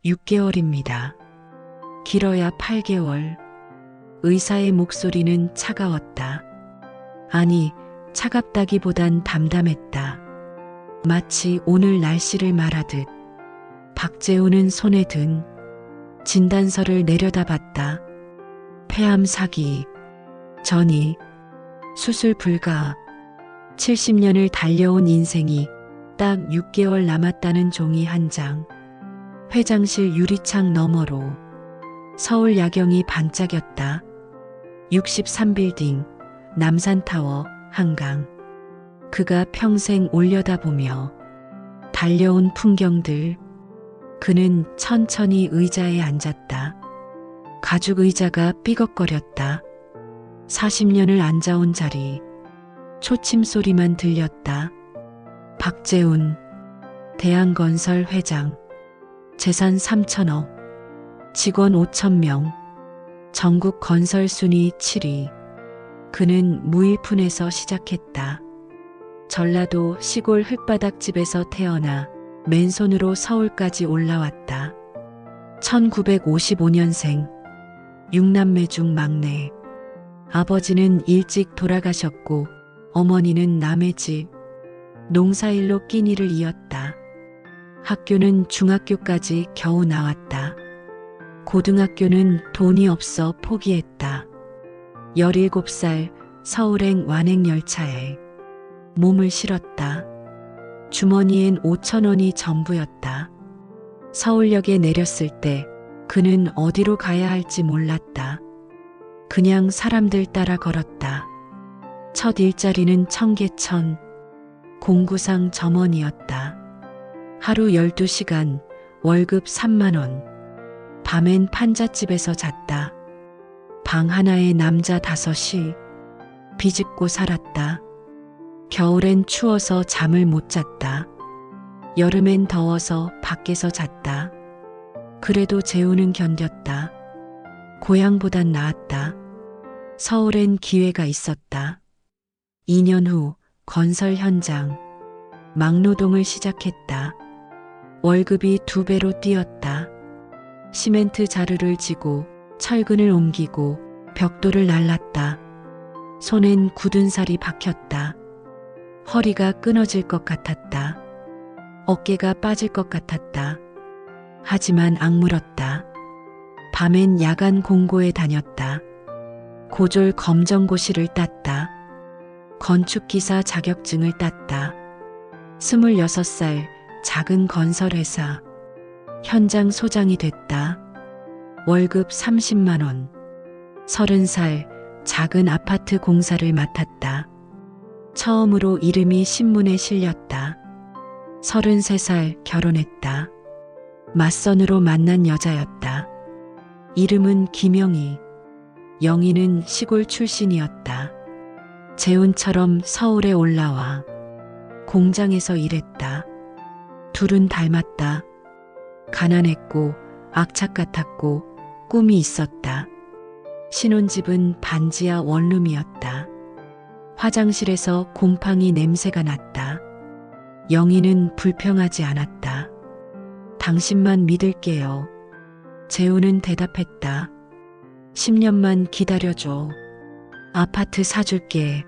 6개월입니다. 길어야 8개월. 의사의 목소리는 차가웠다. 아니, 차갑다기보단 담담했다. 마치 오늘 날씨를 말하듯. 박재우는 손에 든 진단서를 내려다봤다. 폐암 사기, 전이, 수술 불가. 70년을 달려온 인생이 딱 6개월 남았다는 종이 한 장. 회장실 유리창 너머로 서울 야경이 반짝였다. 63빌딩, 남산타워, 한강. 그가 평생 올려다보며 달려온 풍경들. 그는 천천히 의자에 앉았다. 가죽 의자가 삐걱거렸다. 40년을 앉아온 자리. 초침 소리만 들렸다. 박재훈, 대한건설 회장. 재산 3천억. 직원 5,000명. 전국 건설 순위 7위. 그는 무일푼에서 시작했다. 전라도 시골 흙바닥집에서 태어나 맨손으로 서울까지 올라왔다. 1955년생. 6남매 중 막내. 아버지는 일찍 돌아가셨고 어머니는 남의 집 농사일로 끼니를 이었다. 학교는 중학교까지 겨우 나왔다. 고등학교는 돈이 없어 포기했다. 17살 서울행 완행열차에 몸을 실었다. 주머니엔 5,000원이 전부였다. 서울역에 내렸을 때 그는 어디로 가야 할지 몰랐다. 그냥 사람들 따라 걸었다. 첫 일자리는 청계천, 공구상 점원이었다. 하루 12시간, 월급 3만 원. 밤엔 판잣집에서 잤다. 방 하나에 남자 5이. 비집고 살았다. 겨울엔 추워서 잠을 못 잤다. 여름엔 더워서 밖에서 잤다. 그래도 재우는 견뎠다. 고향보단 나았다. 서울엔 기회가 있었다. 2년 후 건설 현장. 막노동을 시작했다. 월급이 2배로 뛰었다. 시멘트 자루를 지고 철근을 옮기고 벽돌을 날랐다. 손엔 굳은 살이 박혔다. 허리가 끊어질 것 같았다. 어깨가 빠질 것 같았다. 하지만 악물었다. 밤엔 야간 공고에 다녔다. 고졸 검정고시를 땄다. 건축기사 자격증을 땄다. 26살 작은 건설회사 현장 소장이 됐다. 월급 30만 원. 30살 작은 아파트 공사를 맡았다. 처음으로 이름이 신문에 실렸다. 33살 결혼했다. 맞선으로 만난 여자였다. 이름은 김영희. 영희는 시골 출신이었다. 재훈처럼 서울에 올라와 공장에서 일했다. 둘은 닮았다. 가난했고 악착 같았고 꿈이 있었다. 신혼집은 반지하 원룸이었다. 화장실에서 곰팡이 냄새가 났다. 영희는 불평하지 않았다. 당신만 믿을게요. 재훈은 대답했다. 10년만 기다려줘. 아파트 사줄게.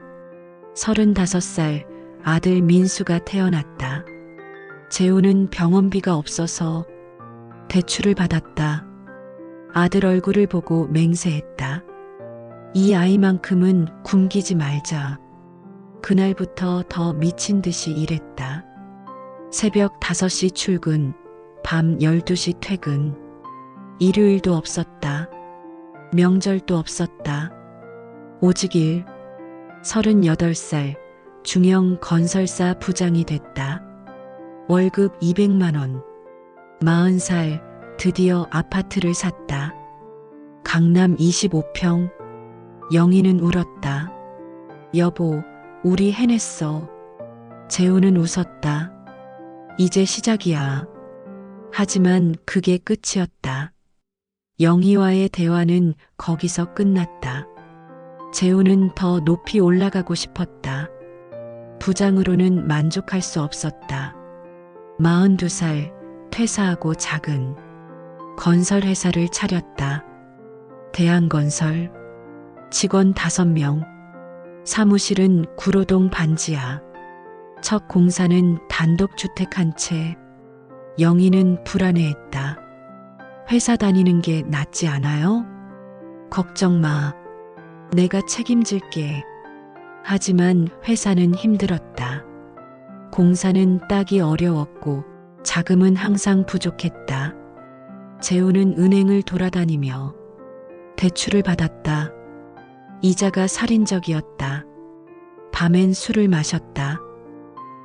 35살 아들 민수가 태어났다. 재훈은 병원비가 없어서 대출을 받았다. 아들 얼굴을 보고 맹세했다. 이 아이만큼은 굶기지 말자. 그날부터 더 미친 듯이 일했다. 새벽 5시 출근, 밤 12시 퇴근. 일요일도 없었다. 명절도 없었다. 오직 일. 38살 중형 건설사 부장이 됐다. 월급 200만 원. 40살 드디어 아파트를 샀다. 강남 25평. 영희는 울었다. 여보, 우리 해냈어. 재훈은 웃었다. 이제 시작이야. 하지만 그게 끝이었다. 영희와의 대화는 거기서 끝났다. 재훈은 더 높이 올라가고 싶었다. 부장으로는 만족할 수 없었다. 42살 퇴사하고 작은 건설회사를 차렸다. 대한건설. 직원 5명. 사무실은 구로동 반지하. 첫 공사는 단독주택 한 채. 영희는 불안해했다. 회사 다니는 게 낫지 않아요? 걱정 마. 내가 책임질게. 하지만 회사는 힘들었다. 공사는 따기 어려웠고 자금은 항상 부족했다. 재우는 은행을 돌아다니며 대출을 받았다. 이자가 살인적이었다. 밤엔 술을 마셨다.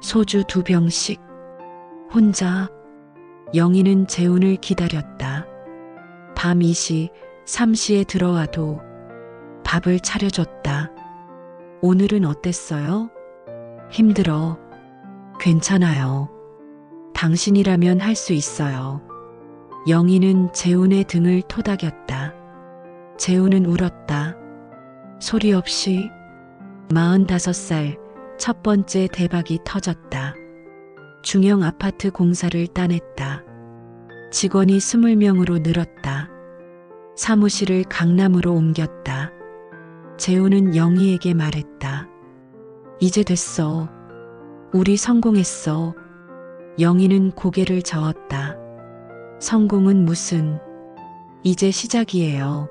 소주 2병씩. 혼자. 영희는 재훈을 기다렸다. 밤 2시, 3시에 들어와도 밥을 차려줬다. 오늘은 어땠어요? 힘들어. 괜찮아요. 당신이라면 할 수 있어요. 영희는 재훈의 등을 토닥였다. 재훈은 울었다. 소리 없이. 45살 첫 번째 대박이 터졌다. 중형 아파트 공사를 따냈다. 직원이 20명으로 늘었다. 사무실을 강남으로 옮겼다. 재훈은 영희에게 말했다. 이제 됐어. 우리 성공했어. 영희는 고개를 저었다. 성공은 무슨. 이제 시작이에요.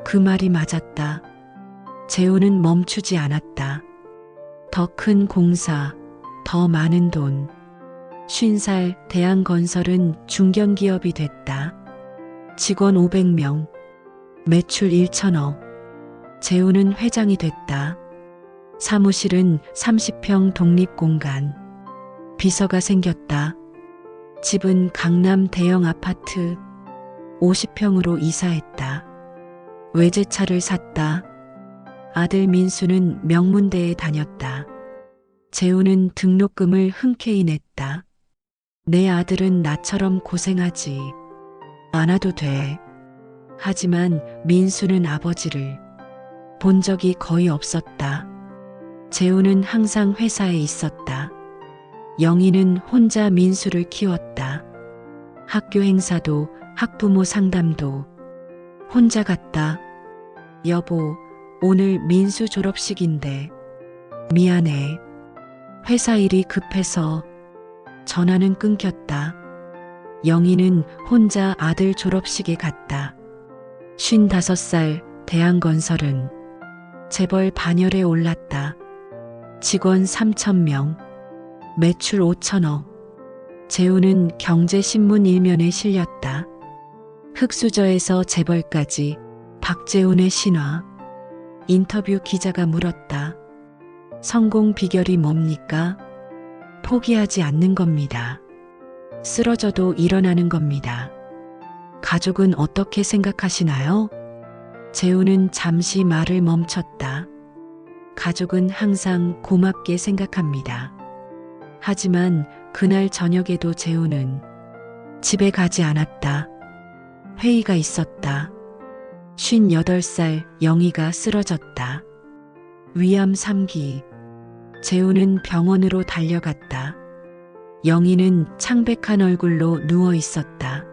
그 말이 맞았다. 재훈은 멈추지 않았다. 더 큰 공사, 더 많은 돈. 50살 대한건설은 중견기업이 됐다. 직원 500명, 매출 1천억. 재훈은 회장이 됐다. 사무실은 30평 독립공간. 비서가 생겼다. 집은 강남 대형 아파트 50평으로 이사했다. 외제차를 샀다. 아들 민수는 명문대에 다녔다. 재훈은 등록금을 흔쾌히 냈다. 내 아들은 나처럼 고생하지 않아도 돼. 하지만 민수는 아버지를 본 적이 거의 없었다. 재훈은 항상 회사에 있었다. 영희는 혼자 민수를 키웠다. 학교 행사도 학부모 상담도 혼자 갔다. 여보, 오늘 민수 졸업식인데. 미안해. 회사 일이 급해서. 전화는 끊겼다. 영희는 혼자 아들 졸업식에 갔다. 55살 대한건설은 재벌 반열에 올랐다. 직원 3,000명, 매출 5천억. 재훈은 경제신문 일면에 실렸다. 흑수저에서 재벌까지 박재훈의 신화. 인터뷰 기자가 물었다. 성공 비결이 뭡니까? 포기하지 않는 겁니다. 쓰러져도 일어나는 겁니다. 가족은 어떻게 생각하시나요? 재훈은 잠시 말을 멈췄다. 가족은 항상 고맙게 생각합니다. 하지만 그날 저녁에도 재훈은 집에 가지 않았다. 회의가 있었다. 58살 영희가 쓰러졌다. 위암 3기. 재훈은 병원으로 달려갔다. 영희는 창백한 얼굴로 누워 있었다.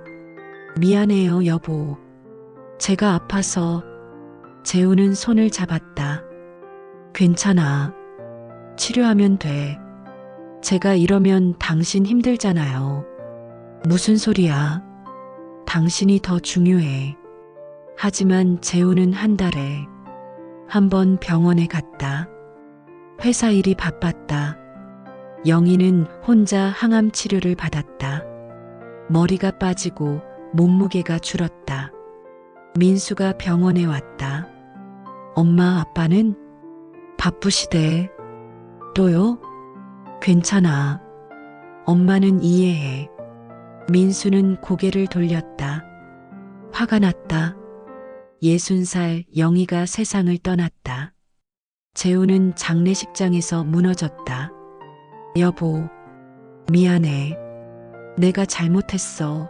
미안해요, 여보. 제가 아파서. 재훈은 손을 잡았다. 괜찮아. 치료하면 돼. 제가 이러면 당신 힘들잖아요. 무슨 소리야. 당신이 더 중요해. 하지만 재훈은 한 달에 한 번 병원에 갔다. 회사 일이 바빴다. 영희는 혼자 항암 치료를 받았다. 머리가 빠지고 몸무게가 줄었다. 민수가 병원에 왔다. 엄마, 아빠는? 바쁘시대. 또요? 괜찮아. 엄마는 이해해. 민수는 고개를 돌렸다. 화가 났다. 60살 영희가 세상을 떠났다. 재훈은 장례식장에서 무너졌다. 여보, 미안해. 내가 잘못했어.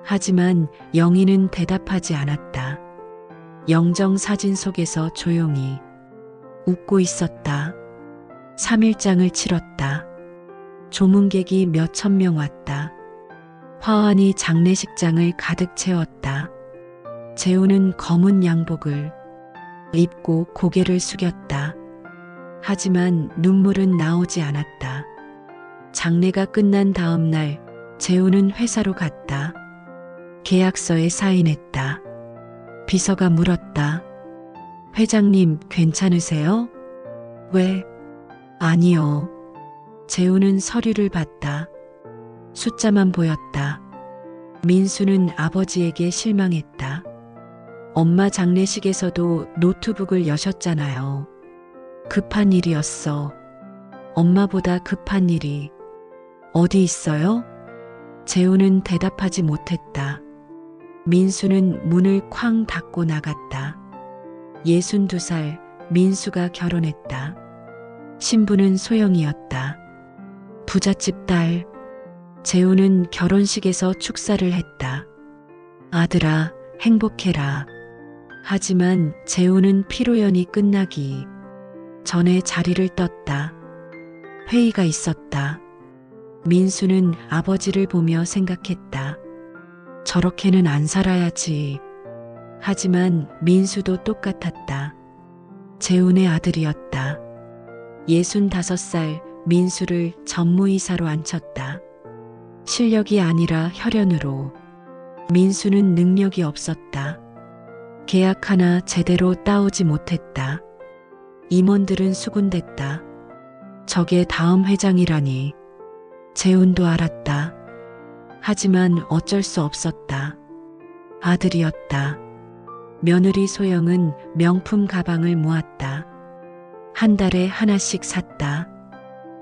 하지만 영희는 대답하지 않았다. 영정 사진 속에서 조용히 웃고 있었다. 3일장을 치렀다. 조문객이 몇천 명 왔다. 화환이 장례식장을 가득 채웠다. 재우는 검은 양복을 입고 고개를 숙였다. 하지만 눈물은 나오지 않았다. 장례가 끝난 다음 날 재우는 회사로 갔다. 계약서에 사인했다. 비서가 물었다. 회장님 괜찮으세요? 왜? 아니요. 재우는 서류를 봤다. 숫자만 보였다. 민수는 아버지에게 실망했다. 엄마 장례식에서도 노트북을 여셨잖아요. 급한 일이었어. 엄마보다 급한 일이 어디 있어요? 재우는 대답하지 못했다. 민수는 문을 쾅 닫고 나갔다. 62살 민수가 결혼했다. 신부는 소영이었다. 부잣집 딸. 재우는 결혼식에서 축사를 했다. 아들아, 행복해라. 하지만 재우는 피로연이 끝나기 전에 자리를 떴다. 회의가 있었다. 민수는 아버지를 보며 생각했다. 저렇게는 안 살아야지. 하지만 민수도 똑같았다. 재훈의 아들이었다. 65살 민수를 전무이사로 앉혔다. 실력이 아니라 혈연으로. 민수는 능력이 없었다. 계약 하나 제대로 따오지 못했다. 임원들은 수군댔다. 저게 다음 회장이라니. 재훈도 알았다. 하지만 어쩔 수 없었다. 아들이었다. 며느리 소영은 명품 가방을 모았다. 한 달에 하나씩 샀다.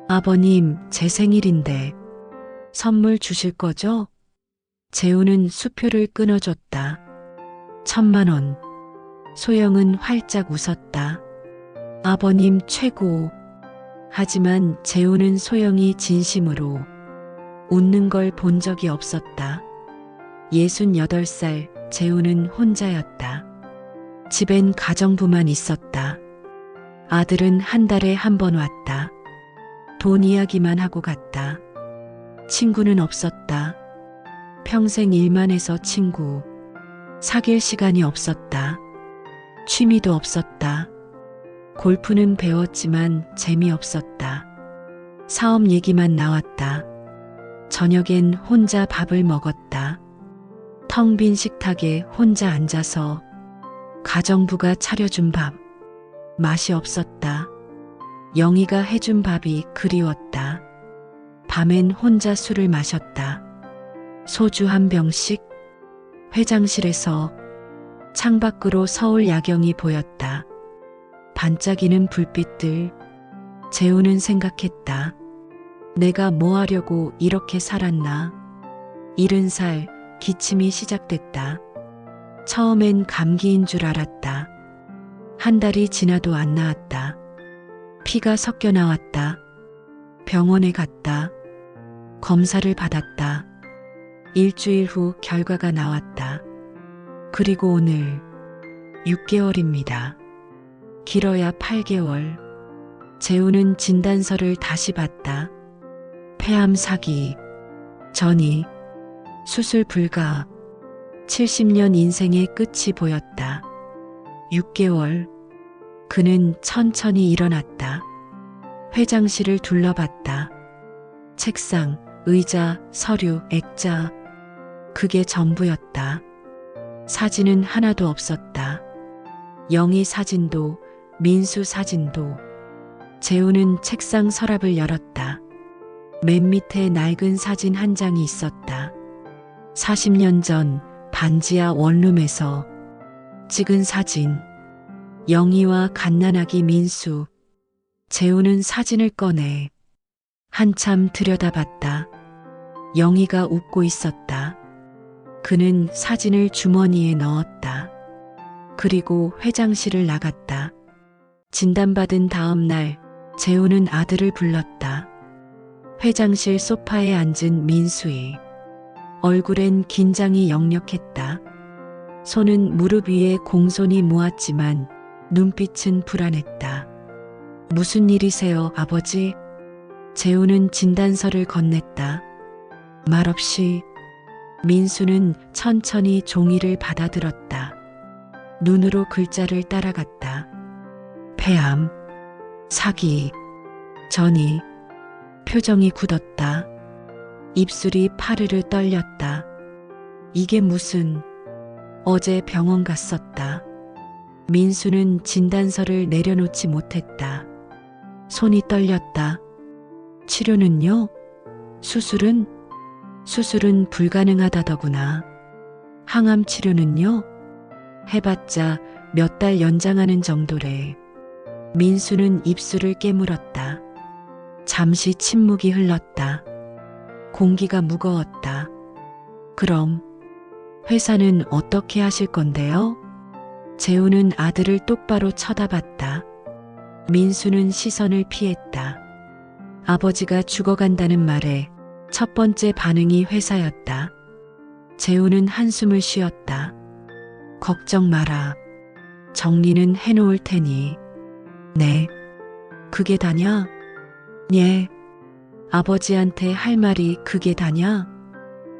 아버님, 제 생일인데 선물 주실 거죠? 재훈은 수표를 끊어줬다. 1,000만 원. 소영은 활짝 웃었다. 아버님 최고. 하지만 재훈은 소영이 진심으로 웃는 걸 본 적이 없었다. 68살 재훈은 혼자였다. 집엔 가정부만 있었다. 아들은 한 달에 한 번 왔다. 돈 이야기만 하고 갔다. 친구는 없었다. 평생 일만 해서 친구. 사귈 시간이 없었다. 취미도 없었다. 골프는 배웠지만 재미없었다. 사업 얘기만 나왔다. 저녁엔 혼자 밥을 먹었다. 텅 빈 식탁에 혼자 앉아서 가정부가 차려준 밥. 맛이 없었다. 영희가 해준 밥이 그리웠다. 밤엔 혼자 술을 마셨다. 소주 한 병씩. 회장실에서 창밖으로 서울 야경이 보였다. 반짝이는 불빛들. 재우는 생각했다. 내가 뭐 하려고 이렇게 살았나. 70살 기침이 시작됐다. 처음엔 감기인 줄 알았다. 한 달이 지나도 안 나았다. 피가 섞여 나왔다. 병원에 갔다. 검사를 받았다. 일주일 후 결과가 나왔다. 그리고 오늘 6개월입니다. 길어야 8개월. 재우는 진단서를 다시 봤다. 폐암 사기. 전이. 수술 불가. 70년 인생의 끝이 보였다. 6개월. 그는 천천히 일어났다. 회장실을 둘러봤다. 책상, 의자, 서류, 액자. 그게 전부였다. 사진은 하나도 없었다. 영희 사진도, 민수 사진도. 재우는 책상 서랍을 열었다. 맨 밑에 낡은 사진 한 장이 있었다. 40년 전 반지하 원룸에서 찍은 사진. 영희와 갓난아기 민수. 재우는 사진을 꺼내 한참 들여다봤다. 영희가 웃고 있었다. 그는 사진을 주머니에 넣었다. 그리고 회장실을 나갔다. 진단받은 다음 날 재우는 아들을 불렀다. 회장실 소파에 앉은 민수이. 얼굴엔 긴장이 역력했다. 손은 무릎 위에 공손히 모았지만 눈빛은 불안했다. 무슨 일이세요, 아버지? 재우는 진단서를 건넸다. 말없이. 민수는 천천히 종이를 받아들었다. 눈으로 글자를 따라갔다. 폐암, 사기, 전이. 표정이 굳었다. 입술이 파르르 떨렸다. 이게 무슨... 어제 병원 갔었다. 민수는 진단서를 내려놓지 못했다. 손이 떨렸다. 치료는요? 수술은? 수술은 불가능하다더구나. 항암 치료는요? 해봤자 몇 달 연장하는 정도래. 민수는 입술을 깨물었다. 잠시 침묵이 흘렀다. 공기가 무거웠다. 그럼 회사는 어떻게 하실 건데요? 재우는 아들을 똑바로 쳐다봤다. 민수는 시선을 피했다. 아버지가 죽어간다는 말에 첫 번째 반응이 회사였다. 재우는 한숨을 쉬었다. 걱정 마라. 정리는 해놓을 테니. 네. 그게 다냐? 예. 아버지한테 할 말이 그게 다냐?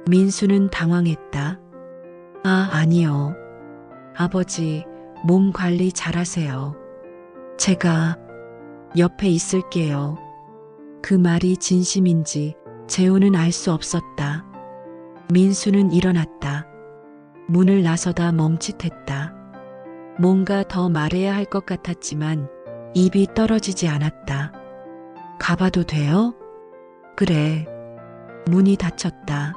민수는 당황했다. 아, 아니요. 아버지, 몸 관리 잘하세요. 제가 옆에 있을게요. 그 말이 진심인지 재우는 알 수 없었다. 민수는 일어났다. 문을 나서다 멈칫했다. 뭔가 더 말해야 할 것 같았지만 입이 떨어지지 않았다. 가봐도 돼요? 그래. 문이 닫혔다.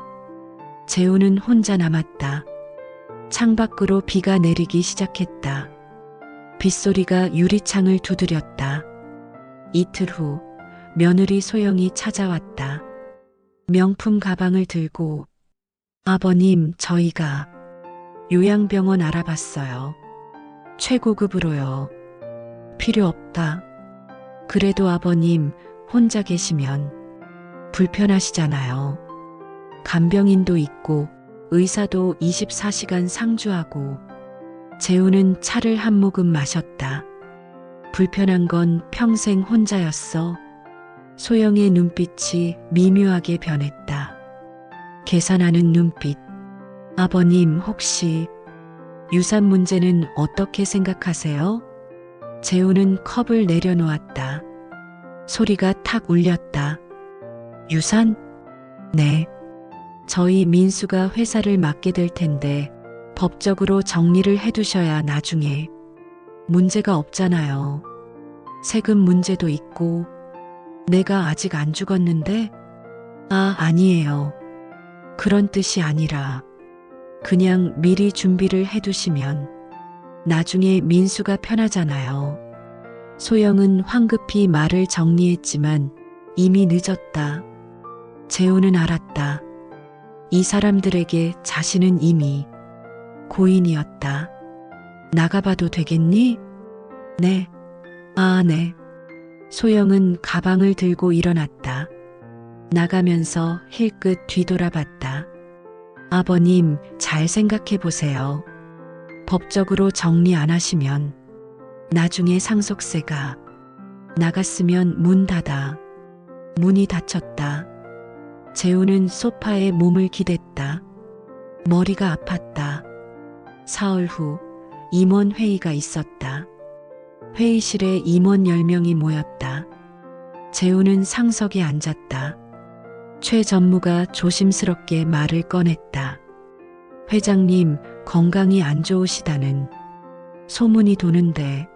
재우는 혼자 남았다. 창밖으로 비가 내리기 시작했다. 빗소리가 유리창을 두드렸다. 이틀 후 며느리 소영이 찾아왔다. 명품 가방을 들고 아버님, 저희가 요양병원 알아봤어요. 최고급으로요. 필요 없다. 그래도 아버님 혼자 계시면 불편하시잖아요. 간병인도 있고 의사도 24시간 상주하고. 재우는 차를 한 모금 마셨다. 불편한 건 평생 혼자였어. 소영의 눈빛이 미묘하게 변했다. 계산하는 눈빛. 아버님, 혹시 유산 문제는 어떻게 생각하세요? 재우는 컵을 내려놓았다. 소리가 탁 울렸다. 유산? 네. 저희 민수가 회사를 맡게 될 텐데 법적으로 정리를 해두셔야 나중에 문제가 없잖아요. 세금 문제도 있고. 내가 아직 안 죽었는데? 아, 아니에요. 그런 뜻이 아니라 그냥 미리 준비를 해두시면 나중에 민수가 편하잖아요. 소영은 황급히 말을 정리했지만 이미 늦었다. 재우는 알았다. 이 사람들에게 자신은 이미 고인이었다. 나가봐도 되겠니? 네. 아, 네. 소영은 가방을 들고 일어났다. 나가면서 힐끗 뒤돌아봤다. 아버님, 잘 생각해 보세요. 법적으로 정리 안 하시면 나중에 상속세가 나갔으면 문 닫아. 문이 닫혔다. 재우는 소파에 몸을 기댔다. 머리가 아팠다. 사흘 후 임원 회의가 있었다. 회의실에 임원 10명이 모였다. 재우는 상석에 앉았다. 최 전무가 조심스럽게 말을 꺼냈다. 회장님, 건강이 안 좋으시다는 소문이 도는데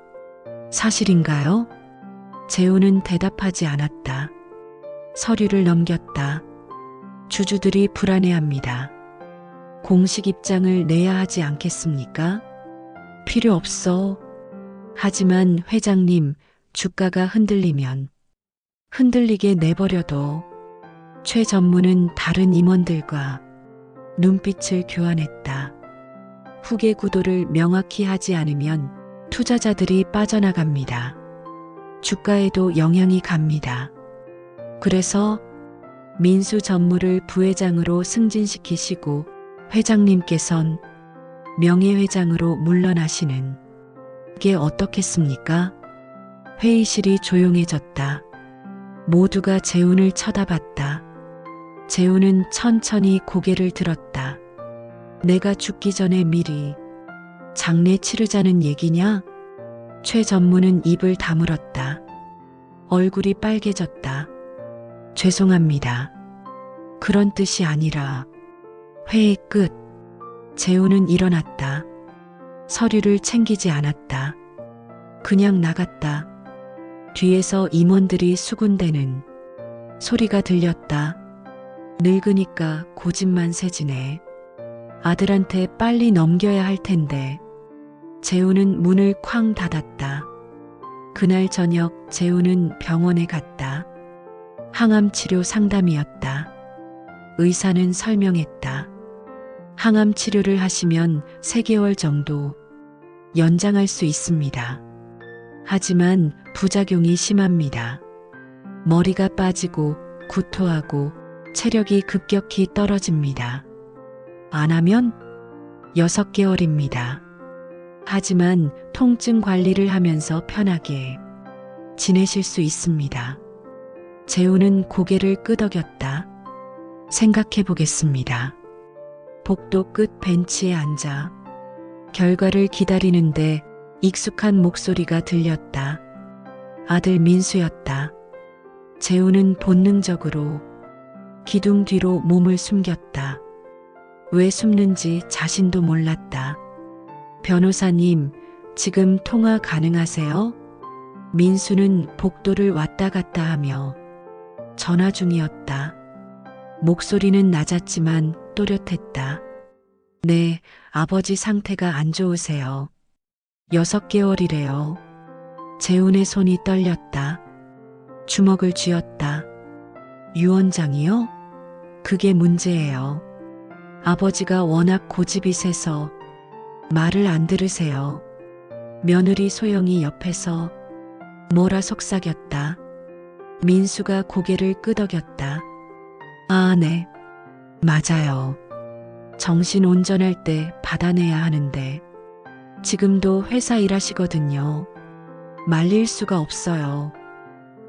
사실인가요? 재우는 대답하지 않았다. 서류를 넘겼다. 주주들이 불안해합니다. 공식 입장을 내야 하지 않겠습니까? 필요 없어. 하지만 회장님, 주가가 흔들리면 흔들리게 내버려둬. 최 전무는 다른 임원들과 눈빛을 교환했다. 후계 구도를 명확히 하지 않으면 투자자들이 빠져나갑니다. 주가에도 영향이 갑니다. 그래서 민수 전무를 부회장으로 승진시키시고 회장님께선 명예회장으로 물러나시는 게 어떻겠습니까? 회의실이 조용해졌다. 모두가 재훈을 쳐다봤다. 재훈은 천천히 고개를 들었다. 내가 죽기 전에 미리 장례 치르자는 얘기냐? 최 전무는 입을 다물었다. 얼굴이 빨개졌다. 죄송합니다. 그런 뜻이 아니라. 회의 끝. 재우는 일어났다. 서류를 챙기지 않았다. 그냥 나갔다. 뒤에서 임원들이 수군대는 소리가 들렸다. 늙으니까 고집만 세지네. 아들한테 빨리 넘겨야 할 텐데. 재우는 문을 쾅 닫았다. 그날 저녁 재우는 병원에 갔다. 항암 치료 상담이었다. 의사는 설명했다. 항암 치료를 하시면 3개월 정도 연장할 수 있습니다. 하지만 부작용이 심합니다. 머리가 빠지고 구토하고 체력이 급격히 떨어집니다. 안 하면 6개월입니다. 하지만 통증 관리를 하면서 편하게 지내실 수 있습니다. 재우는 고개를 끄덕였다. 생각해 보겠습니다. 복도 끝 벤치에 앉아 결과를 기다리는데 익숙한 목소리가 들렸다. 아들 민수였다. 재우는 본능적으로 기둥 뒤로 몸을 숨겼다. 왜 숨는지 자신도 몰랐다. 변호사님, 지금 통화 가능하세요? 민수는 복도를 왔다 갔다 하며 전화 중이었다. 목소리는 낮았지만 또렷했다. 네, 아버지 상태가 안 좋으세요. 6개월이래요. 재훈의 손이 떨렸다. 주먹을 쥐었다. 유언장이요? 그게 문제예요. 아버지가 워낙 고집이 세서 말을 안 들으세요. 며느리 소영이 옆에서 뭐라 속삭였다. 민수가 고개를 끄덕였다. 아, 네. 맞아요. 정신 온전할 때 받아내야 하는데 지금도 회사 일하시거든요. 말릴 수가 없어요.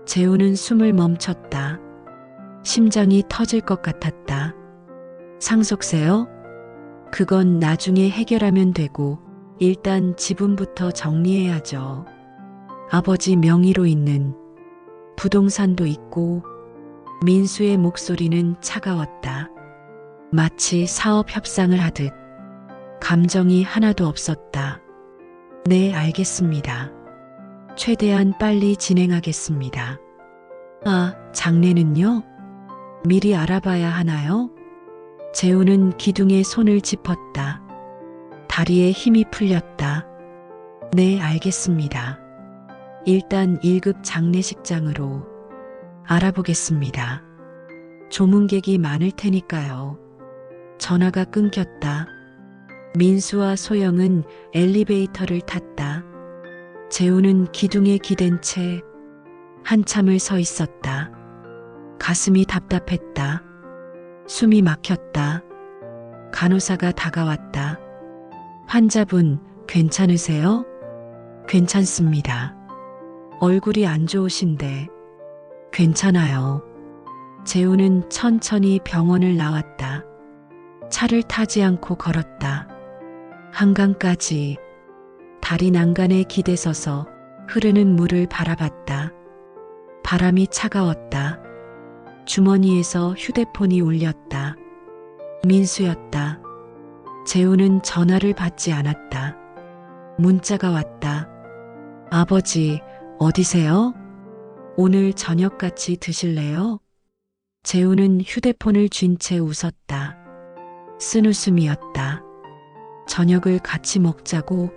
재우는 숨을 멈췄다. 심장이 터질 것 같았다. 상속세요? 그건 나중에 해결하면 되고 일단 지분부터 정리해야죠. 아버지 명의로 있는 부동산도 있고. 민수의 목소리는 차가웠다. 마치 사업 협상을 하듯 감정이 하나도 없었다. 네, 알겠습니다. 최대한 빨리 진행하겠습니다. 아, 장례는요? 미리 알아봐야 하나요? 재우는 기둥에 손을 짚었다. 다리에 힘이 풀렸다. 네, 알겠습니다. 일단 1급 장례식장으로 알아보겠습니다. 조문객이 많을 테니까요. 전화가 끊겼다. 민수와 소영은 엘리베이터를 탔다. 재우는 기둥에 기댄 채 한참을 서 있었다. 가슴이 답답했다. 숨이 막혔다. 간호사가 다가왔다. 환자분, 괜찮으세요? 괜찮습니다. 얼굴이 안 좋으신데. 괜찮아요. 재우는 천천히 병원을 나왔다. 차를 타지 않고 걸었다. 한강까지. 다리 난간에 기대서서 흐르는 물을 바라봤다. 바람이 차가웠다. 주머니에서 휴대폰이 울렸다. 민수였다. 재우는 전화를 받지 않았다. 문자가 왔다. 아버지, 어디세요? 오늘 저녁 같이 드실래요? 재우는 휴대폰을 쥔 채 웃었다. 쓴웃음이었다. 저녁을 같이 먹자고.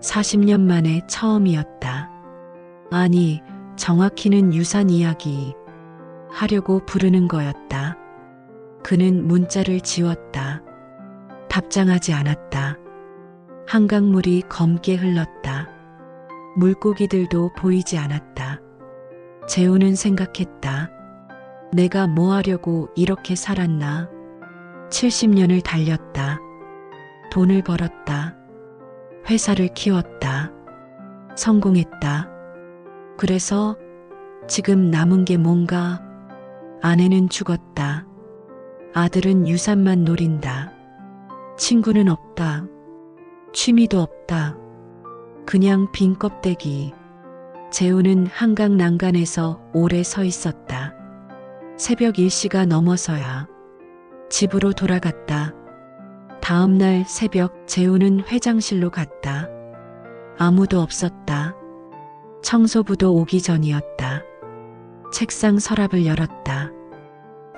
40년 만에 처음이었다. 아니, 정확히는 유산 이야기 하려고 부르는 거였다. 그는 문자를 지웠다. 답장하지 않았다. 한강물이 검게 흘렀다. 물고기들도 보이지 않았다. 재우는 생각했다. 내가 뭐 하려고 이렇게 살았나? 70년을 달렸다. 돈을 벌었다. 회사를 키웠다. 성공했다. 그래서 지금 남은 게 뭔가? 아내는 죽었다. 아들은 유산만 노린다. 친구는 없다. 취미도 없다. 그냥 빈 껍데기. 재우는 한강 난간에서 오래 서 있었다. 새벽 1시가 넘어서야 집으로 돌아갔다. 다음 날 새벽 재우는 회장실로 갔다. 아무도 없었다. 청소부도 오기 전이었다. 책상 서랍을 열었다.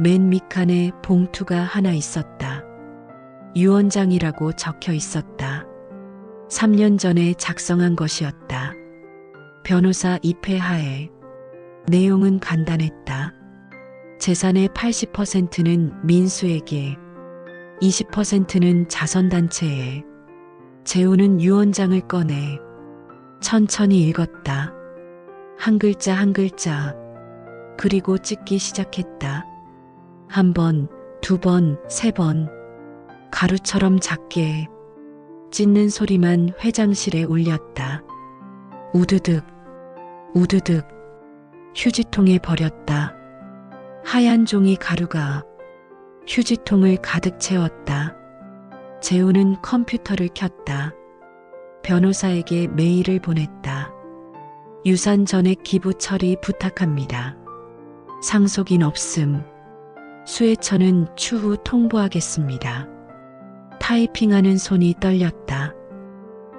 맨 밑칸에 봉투가 하나 있었다. 유언장이라고 적혀 있었다. 3년 전에 작성한 것이었다. 변호사 입회하에. 내용은 간단했다. 재산의 80%는 민수에게, 20%는 자선단체에. 재우는 유언장을 꺼내 천천히 읽었다. 한 글자 한 글자. 그리고 찍기 시작했다. 한 번, 두 번, 세 번. 가루처럼 작게. 찢는 소리만 회장실에 울렸다. 우드득, 우드득. 휴지통에 버렸다. 하얀 종이 가루가 휴지통을 가득 채웠다. 재우는 컴퓨터를 켰다. 변호사에게 메일을 보냈다. 유산 전액 기부 처리 부탁합니다. 상속인 없음. 수혜처는 추후 통보하겠습니다. 타이핑하는 손이 떨렸다.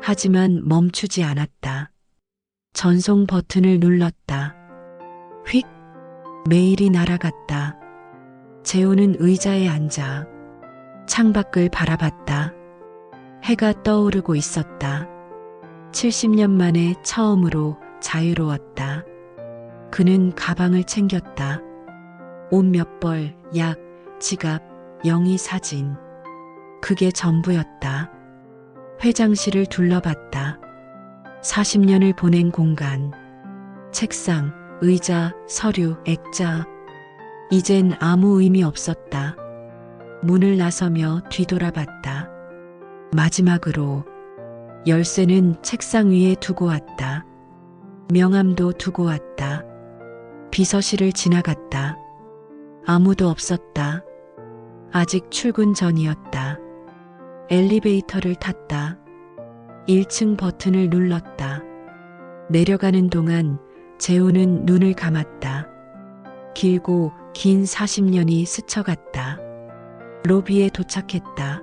하지만 멈추지 않았다. 전송 버튼을 눌렀다. 휙! 메일이 날아갔다. 재우는 의자에 앉아 창밖을 바라봤다. 해가 떠오르고 있었다. 70년 만에 처음으로 자유로웠다. 그는 가방을 챙겼다. 옷 몇 벌, 약, 지갑, 영희 사진. 그게 전부였다. 회장실을 둘러봤다. 40년을 보낸 공간. 책상, 의자, 서류, 액자. 이젠 아무 의미 없었다. 문을 나서며 뒤돌아봤다. 마지막으로 열쇠는 책상 위에 두고 왔다. 명함도 두고 왔다. 비서실을 지나갔다. 아무도 없었다. 아직 출근 전이었다. 엘리베이터를 탔다. 1층 버튼을 눌렀다. 내려가는 동안 재우는 눈을 감았다. 길고 긴 40년이 스쳐갔다. 로비에 도착했다.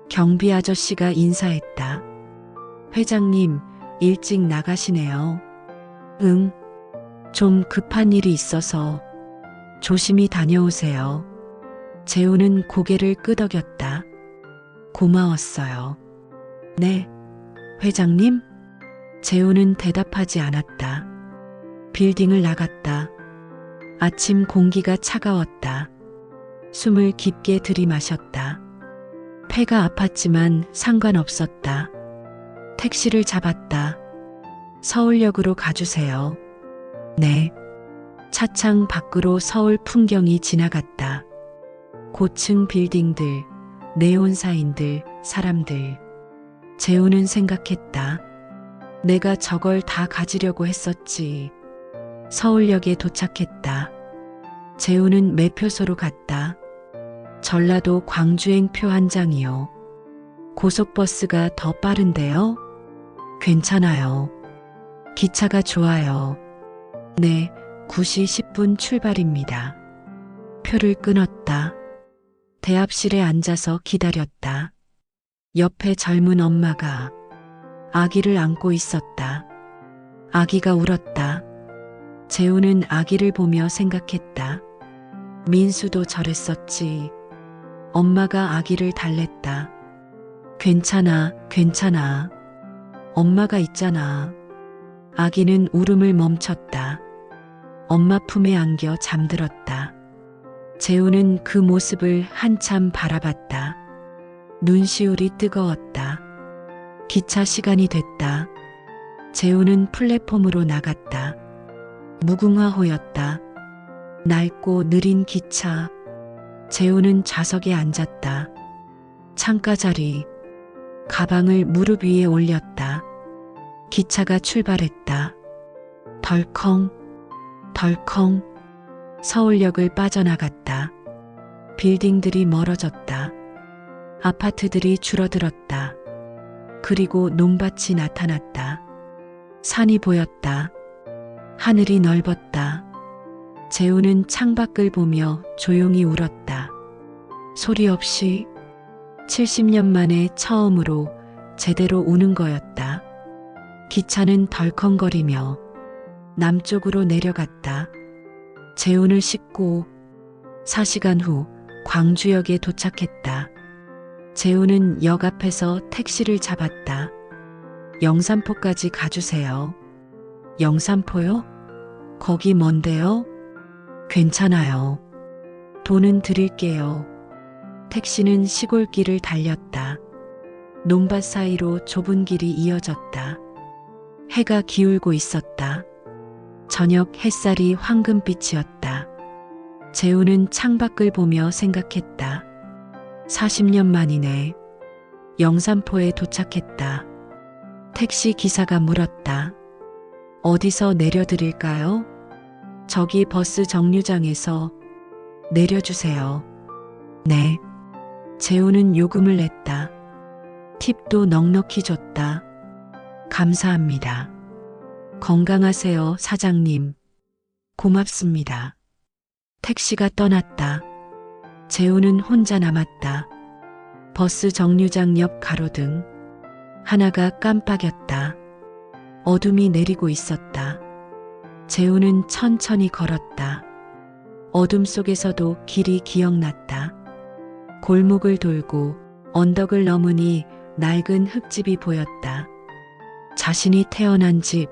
경비 아저씨가 인사했다. 회장님, 일찍 나가시네요. 응, 좀 급한 일이 있어서 조심히 다녀오세요. 재우는 고개를 끄덕였다. 고마웠어요. 네, 회장님? 재우는 대답하지 않았다. 빌딩을 나갔다. 아침 공기가 차가웠다. 숨을 깊게 들이마셨다. 폐가 아팠지만 상관없었다. 택시를 잡았다. 서울역으로 가주세요. 네. 차창 밖으로 서울 풍경이 지나갔다. 고층 빌딩들, 네온사인들, 사람들. 재우는 생각했다. 내가 저걸 다 가지려고 했었지. 서울역에 도착했다. 재우는 매표소로 갔다. 전라도 광주행표 한 장이요. 고속버스가 더 빠른데요? 괜찮아요. 기차가 좋아요. 네, 9시 10분 출발입니다. 표를 끊었다. 대합실에 앉아서 기다렸다. 옆에 젊은 엄마가 아기를 안고 있었다. 아기가 울었다. 재우는 아기를 보며 생각했다. 민수도 저랬었지. 엄마가 아기를 달랬다. 괜찮아, 괜찮아. 엄마가 있잖아. 아기는 울음을 멈췄다. 엄마 품에 안겨 잠들었다. 재우는 그 모습을 한참 바라봤다. 눈시울이 뜨거웠다. 기차 시간이 됐다. 재우는 플랫폼으로 나갔다. 무궁화호였다. 낡고 느린 기차. 재우는 좌석에 앉았다. 창가 자리. 가방을 무릎 위에 올렸다. 기차가 출발했다. 덜컹, 덜컹. 서울역을 빠져나갔다. 빌딩들이 멀어졌다. 아파트들이 줄어들었다. 그리고 논밭이 나타났다. 산이 보였다. 하늘이 넓었다. 재우는 창밖을 보며 조용히 울었다. 소리 없이 70년 만에 처음으로 제대로 우는 거였다. 기차는 덜컹거리며 남쪽으로 내려갔다. 재운을 싣고 4시간 후 광주역에 도착했다. 재우는 역 앞에서 택시를 잡았다. 영산포까지 가주세요. 영산포요? 거기 먼데요? 괜찮아요. 돈은 드릴게요. 택시는 시골길을 달렸다. 논밭 사이로 좁은 길이 이어졌다. 해가 기울고 있었다. 저녁 햇살이 황금빛이었다. 재우는 창밖을 보며 생각했다. 40년 만이네. 영산포에 도착했다. 택시 기사가 물었다. 어디서 내려드릴까요? 저기 버스 정류장에서 내려주세요. 네. 재우는 요금을 냈다. 팁도 넉넉히 줬다. 감사합니다. 건강하세요, 사장님. 고맙습니다. 택시가 떠났다. 재우는 혼자 남았다. 버스 정류장 옆 가로등 하나가 깜빡였다. 어둠이 내리고 있었다. 재우는 천천히 걸었다. 어둠 속에서도 길이 기억났다. 골목을 돌고 언덕을 넘으니 낡은 흙집이 보였다. 자신이 태어난 집.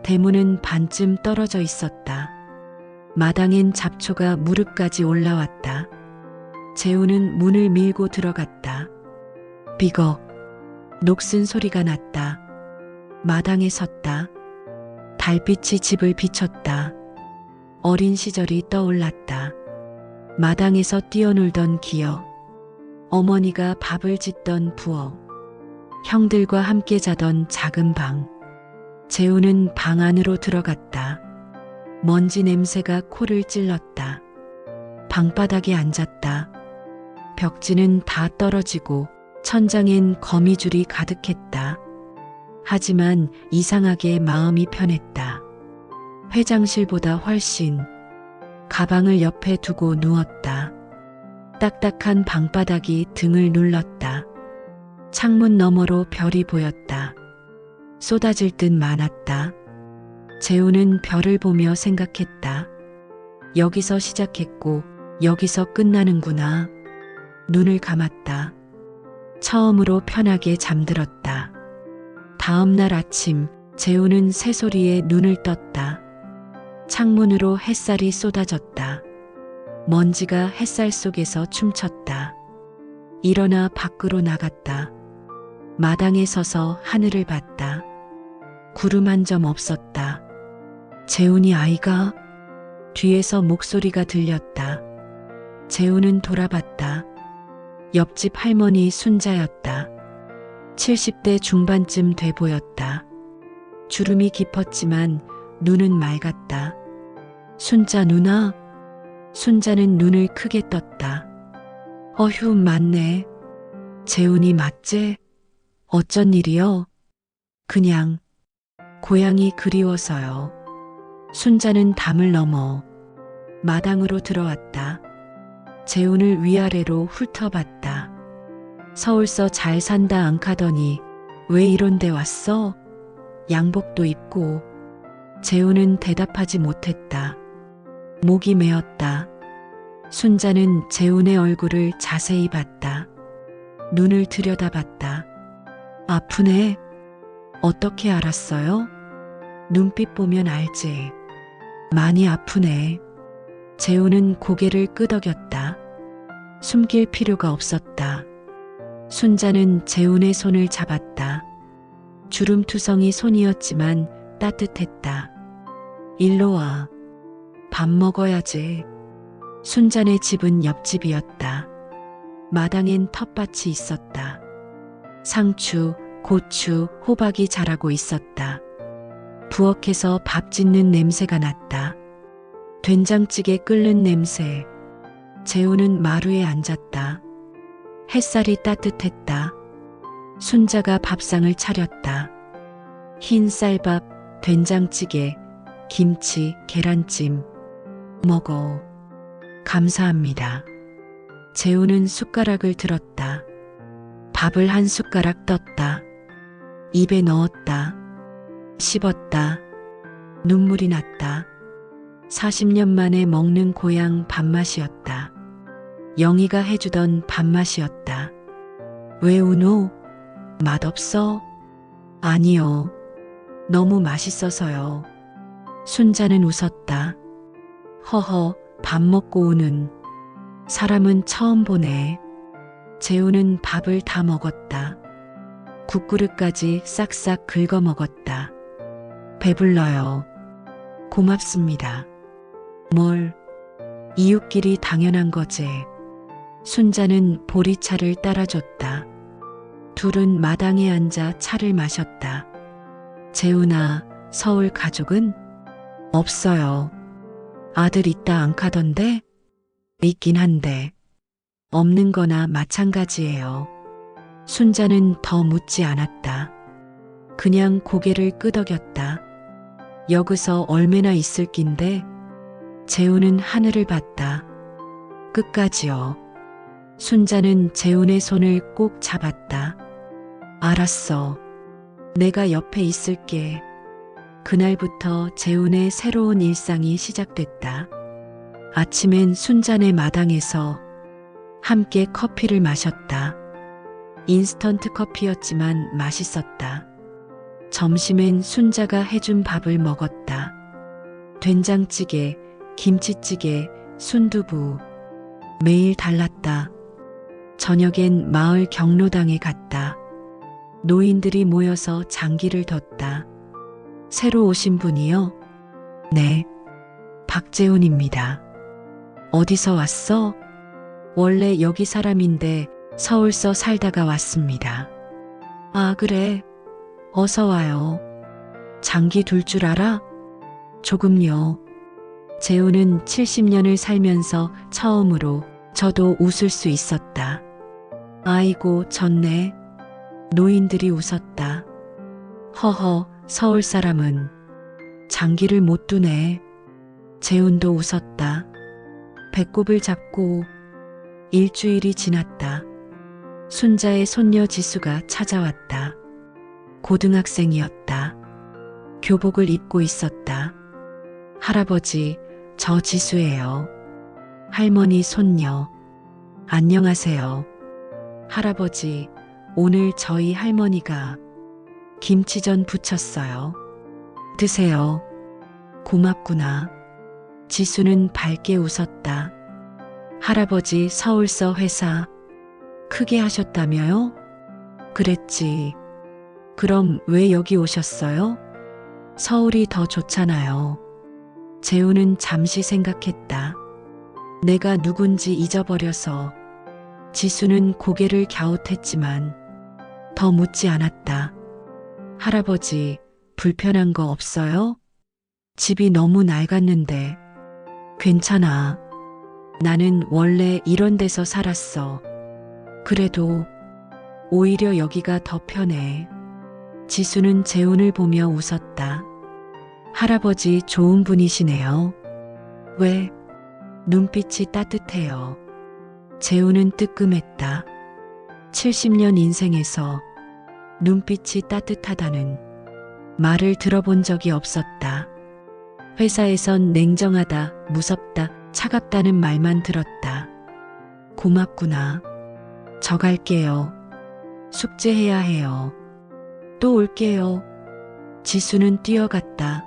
대문은 반쯤 떨어져 있었다. 마당엔 잡초가 무릎까지 올라왔다. 재우는 문을 밀고 들어갔다. 비걱. 녹슨 소리가 났다. 마당에 섰다. 달빛이 집을 비췄다. 어린 시절이 떠올랐다. 마당에서 뛰어놀던 기억. 어머니가 밥을 짓던 부엌. 형들과 함께 자던 작은 방. 재우는 방 안으로 들어갔다. 먼지 냄새가 코를 찔렀다. 방바닥에 앉았다. 벽지는 다 떨어지고 천장엔 거미줄이 가득했다. 하지만 이상하게 마음이 편했다. 회장실보다 훨씬. 가방을 옆에 두고 누웠다. 딱딱한 방바닥이 등을 눌렀다. 창문 너머로 별이 보였다. 쏟아질 듯 많았다. 재우는 별을 보며 생각했다. 여기서 시작했고 여기서 끝나는구나. 눈을 감았다. 처음으로 편하게 잠들었다. 다음 날 아침 재우는 새소리에 눈을 떴다. 창문으로 햇살이 쏟아졌다. 먼지가 햇살 속에서 춤췄다. 일어나 밖으로 나갔다. 마당에 서서 하늘을 봤다. 구름 한 점 없었다. 재훈이 아이가? 뒤에서 목소리가 들렸다. 재훈은 돌아봤다. 옆집 할머니 순자였다. 70대 중반쯤 돼 보였다. 주름이 깊었지만 눈은 맑았다. 순자 누나? 순자는 눈을 크게 떴다. 어휴, 맞네. 재훈이 맞제? 어쩐 일이요? 그냥 고향이 그리워서요. 순자는 담을 넘어 마당으로 들어왔다. 재훈을 위아래로 훑어봤다. 서울서 잘 산다 안 가더니 왜 이런 데 왔어? 양복도 입고. 재훈은 대답하지 못했다. 목이 메었다. 순자는 재훈의 얼굴을 자세히 봤다. 눈을 들여다봤다. 아프네. 어떻게 알았어요? 눈빛 보면 알지. 많이 아프네. 재훈은 고개를 끄덕였다. 숨길 필요가 없었다. 순자는 재훈의 손을 잡았다. 주름투성이 손이었지만 따뜻했다. 일로 와. 밥 먹어야지. 순자네 집은 옆집이었다. 마당엔 텃밭이 있었다. 상추, 고추, 호박이 자라고 있었다. 부엌에서 밥 짓는 냄새가 났다. 된장찌개 끓는 냄새. 재우는 마루에 앉았다. 햇살이 따뜻했다. 순자가 밥상을 차렸다. 흰 쌀밥, 된장찌개, 김치, 계란찜. 먹어. 감사합니다. 재우는 숟가락을 들었다. 밥을 한 숟가락 떴다. 입에 넣었다. 씹었다. 눈물이 났다. 40년 만에 먹는 고향 밥맛이었다. 영희가 해주던 밥맛이었다. 왜 우노? 맛없어? 아니요. 너무 맛있어서요. 순자는 웃었다. 허허, 밥 먹고 우는 사람은 처음 보네. 재우는 밥을 다 먹었다. 국그릇까지 싹싹 긁어 먹었다. 배불러요. 고맙습니다. 뭘? 이웃끼리 당연한 거지. 순자는 보리차를 따라줬다. 둘은 마당에 앉아 차를 마셨다. 재훈아, 서울 가족은? 없어요. 아들 있다 안 가던데? 있긴 한데. 없는 거나 마찬가지예요. 순자는 더 묻지 않았다. 그냥 고개를 끄덕였다. 여기서 얼마나 있을 낀데? 재훈은 하늘을 봤다. 끝까지요. 순자는 재훈의 손을 꼭 잡았다. 알았어. 내가 옆에 있을게. 그날부터 재훈의 새로운 일상이 시작됐다. 아침엔 순자네 마당에서 함께 커피를 마셨다. 인스턴트 커피였지만 맛있었다. 점심엔 순자가 해준 밥을 먹었다. 된장찌개, 김치찌개, 순두부. 매일 달랐다. 저녁엔 마을 경로당에 갔다. 노인들이 모여서 장기를 뒀다. 새로 오신 분이요? 네. 박재훈입니다. 어디서 왔어? 원래 여기 사람인데 서울서 살다가 왔습니다. 아, 그래. 어서 와요. 장기 둘 줄 알아? 조금요. 재훈은 70년을 살면서 처음으로 저도 웃을 수 있었다. 아이고, 졌네. 노인들이 웃었다. 허허, 서울 사람은 장기를 못 두네. 재훈도 웃었다. 배꼽을 잡고 일주일이 지났다. 순자의 손녀 지수가 찾아왔다. 고등학생이었다. 교복을 입고 있었다. 할아버지, 저 지수예요. 할머니 손녀. 안녕하세요. 할아버지, 오늘 저희 할머니가 김치전 부쳤어요. 드세요. 고맙구나. 지수는 밝게 웃었다. 할아버지 서울서 회사 크게 하셨다며요? 그랬지. 그럼 왜 여기 오셨어요? 서울이 더 좋잖아요. 재훈은 잠시 생각했다. 내가 누군지 잊어버려서. 지수는 고개를 갸웃했지만 더 묻지 않았다. 할아버지, 불편한 거 없어요? 집이 너무 낡았는데. 괜찮아. 나는 원래 이런 데서 살았어. 그래도 오히려 여기가 더 편해. 지수는 재훈을 보며 웃었다. 할아버지 좋은 분이시네요. 왜? 눈빛이 따뜻해요. 재훈은 뜨끔했다. 70년 인생에서 눈빛이 따뜻하다는 말을 들어본 적이 없었다. 회사에선 냉정하다, 무섭다, 차갑다는 말만 들었다. 고맙구나. 저 갈게요. 숙제해야 해요. 또 올게요. 지수는 뛰어갔다.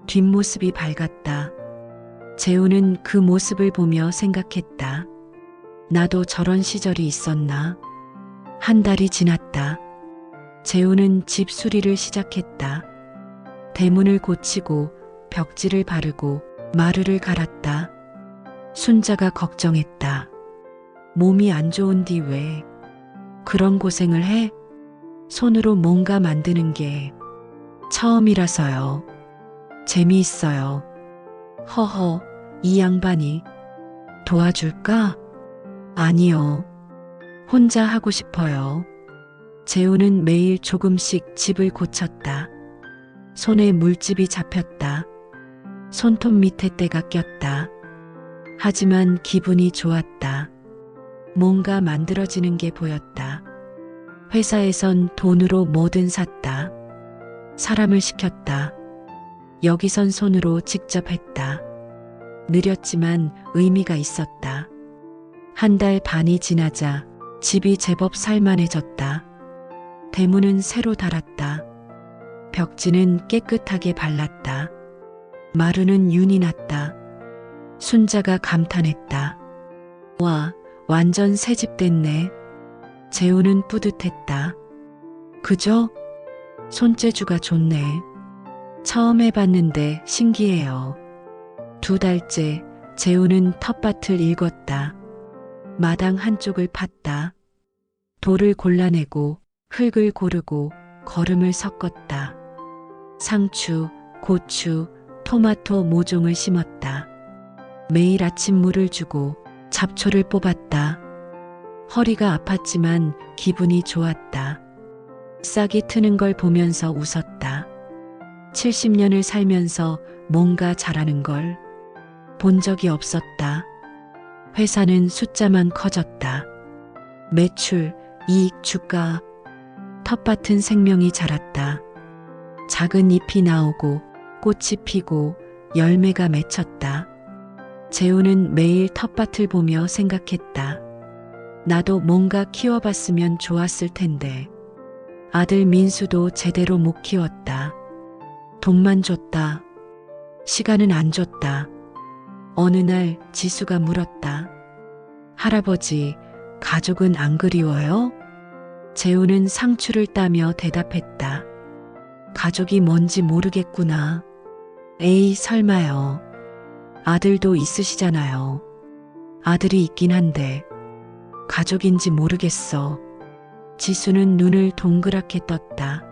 뒷모습이 밝았다. 재훈은 그 모습을 보며 생각했다. 나도 저런 시절이 있었나? 한 달이 지났다. 재훈은 집 수리를 시작했다. 대문을 고치고 벽지를 바르고 마루를 갈았다. 순자가 걱정했다. 몸이 안 좋은디 왜 그런 고생을 해? 손으로 뭔가 만드는 게 처음이라서요. 재미있어요. 허허, 이 양반이 도와줄까? 아니요. 혼자 하고 싶어요. 재우는 매일 조금씩 집을 고쳤다. 손에 물집이 잡혔다. 손톱 밑에 때가 꼈다. 하지만 기분이 좋았다. 뭔가 만들어지는 게 보였다. 회사에선 돈으로 뭐든 샀다. 사람을 시켰다. 여기선 손으로 직접 했다. 느렸지만 의미가 있었다. 한 달 반이 지나자 집이 제법 살만해졌다. 대문은 새로 달았다. 벽지는 깨끗하게 발랐다. 마루는 윤이 났다. 순자가 감탄했다. 와, 완전 새집 됐네. 재우는 뿌듯했다. 그죠? 손재주가 좋네. 처음 해봤는데 신기해요. 2달째 재우는 텃밭을 일궜다. 마당 한쪽을 팠다. 돌을 골라내고 흙을 고르고 거름을 섞었다. 상추, 고추, 토마토 모종을 심었다. 매일 아침 물을 주고 잡초를 뽑았다. 허리가 아팠지만 기분이 좋았다. 싹이 트는 걸 보면서 웃었다. 70년을 살면서 뭔가 잘하는 걸 본 적이 없었다. 회사는 숫자만 커졌다. 매출, 이익, 주가. 텃밭은 생명이 자랐다. 작은 잎이 나오고 꽃이 피고 열매가 맺혔다. 재우는 매일 텃밭을 보며 생각했다. 나도 뭔가 키워봤으면 좋았을 텐데. 아들 민수도 제대로 못 키웠다. 돈만 줬다. 시간은 안 줬다. 어느 날 지수가 물었다. 할아버지, 가족은 안 그리워요? 재우는 상추를 따며 대답했다. 가족이 뭔지 모르겠구나. 에이, 설마요. 아들도 있으시잖아요. 아들이 있긴 한데 가족인지 모르겠어. 지수는 눈을 동그랗게 떴다.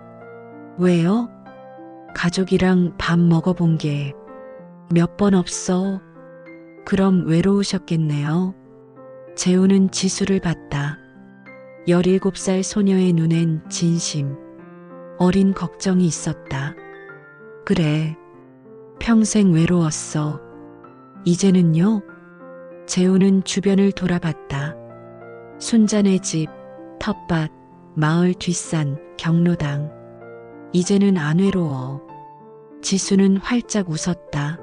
왜요? 가족이랑 밥 먹어본 게 몇 번 없어. 그럼 외로우셨겠네요. 재우는 지수를 봤다. 17살 소녀의 눈엔 진심, 어린 걱정이 있었다. 그래, 평생 외로웠어. 이제는요? 재우는 주변을 돌아봤다. 순자네 집, 텃밭, 마을 뒷산, 경로당. 이제는 안 외로워. 지수는 활짝 웃었다.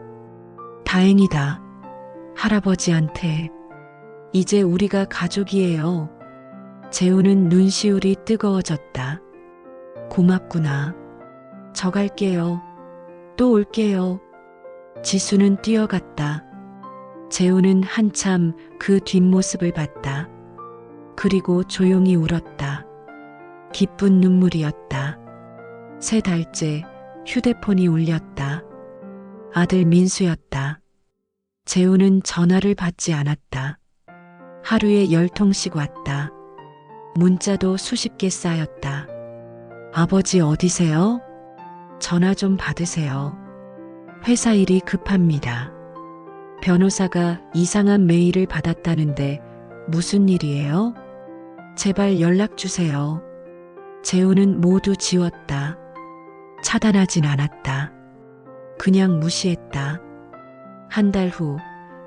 다행이다. 할아버지한테. 이제 우리가 가족이에요. 재우는 눈시울이 뜨거워졌다. 고맙구나. 저 갈게요. 또 올게요. 지수는 뛰어갔다. 재우는 한참 그 뒷모습을 봤다. 그리고 조용히 울었다. 기쁜 눈물이었다. 3달째 휴대폰이 울렸다. 아들 민수였다. 재우는 전화를 받지 않았다. 하루에 10통씩 왔다. 문자도 수십 개 쌓였다. 아버지 어디세요? 전화 좀 받으세요. 회사 일이 급합니다. 변호사가 이상한 메일을 받았다는데 무슨 일이에요? 제발 연락 주세요. 재우는 모두 지웠다. 차단하진 않았다. 그냥 무시했다. 한 달 후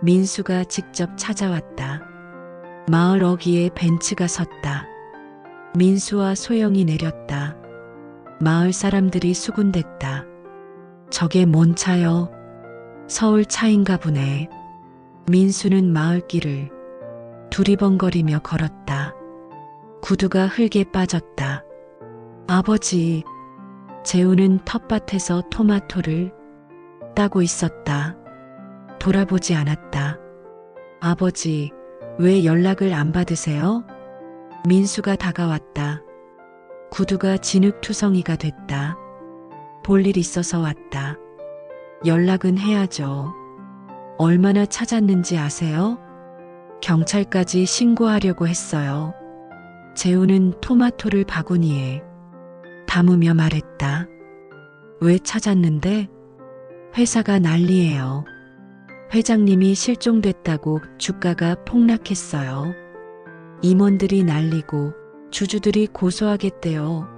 민수가 직접 찾아왔다. 마을 어귀에 벤츠가 섰다. 민수와 소영이 내렸다. 마을 사람들이 수군댔다. 저게 뭔 차요? 서울 차인가 보네. 민수는 마을길을 두리번거리며 걸었다. 구두가 흙에 빠졌다. 아버지, 재우는 텃밭에서 토마토를 따고 있었다. 돌아보지 않았다. 아버지, 왜 연락을 안 받으세요? 민수가 다가왔다. 구두가 진흙투성이가 됐다. 볼 일 있어서 왔다. 연락은 해야죠. 얼마나 찾았는지 아세요? 경찰까지 신고하려고 했어요. 재우는 토마토를 바구니에 담으며 말했다. 왜 찾았는데? 회사가 난리예요. 회장님이 실종됐다고 주가가 폭락했어요. 임원들이 난리고 주주들이 고소하겠대요.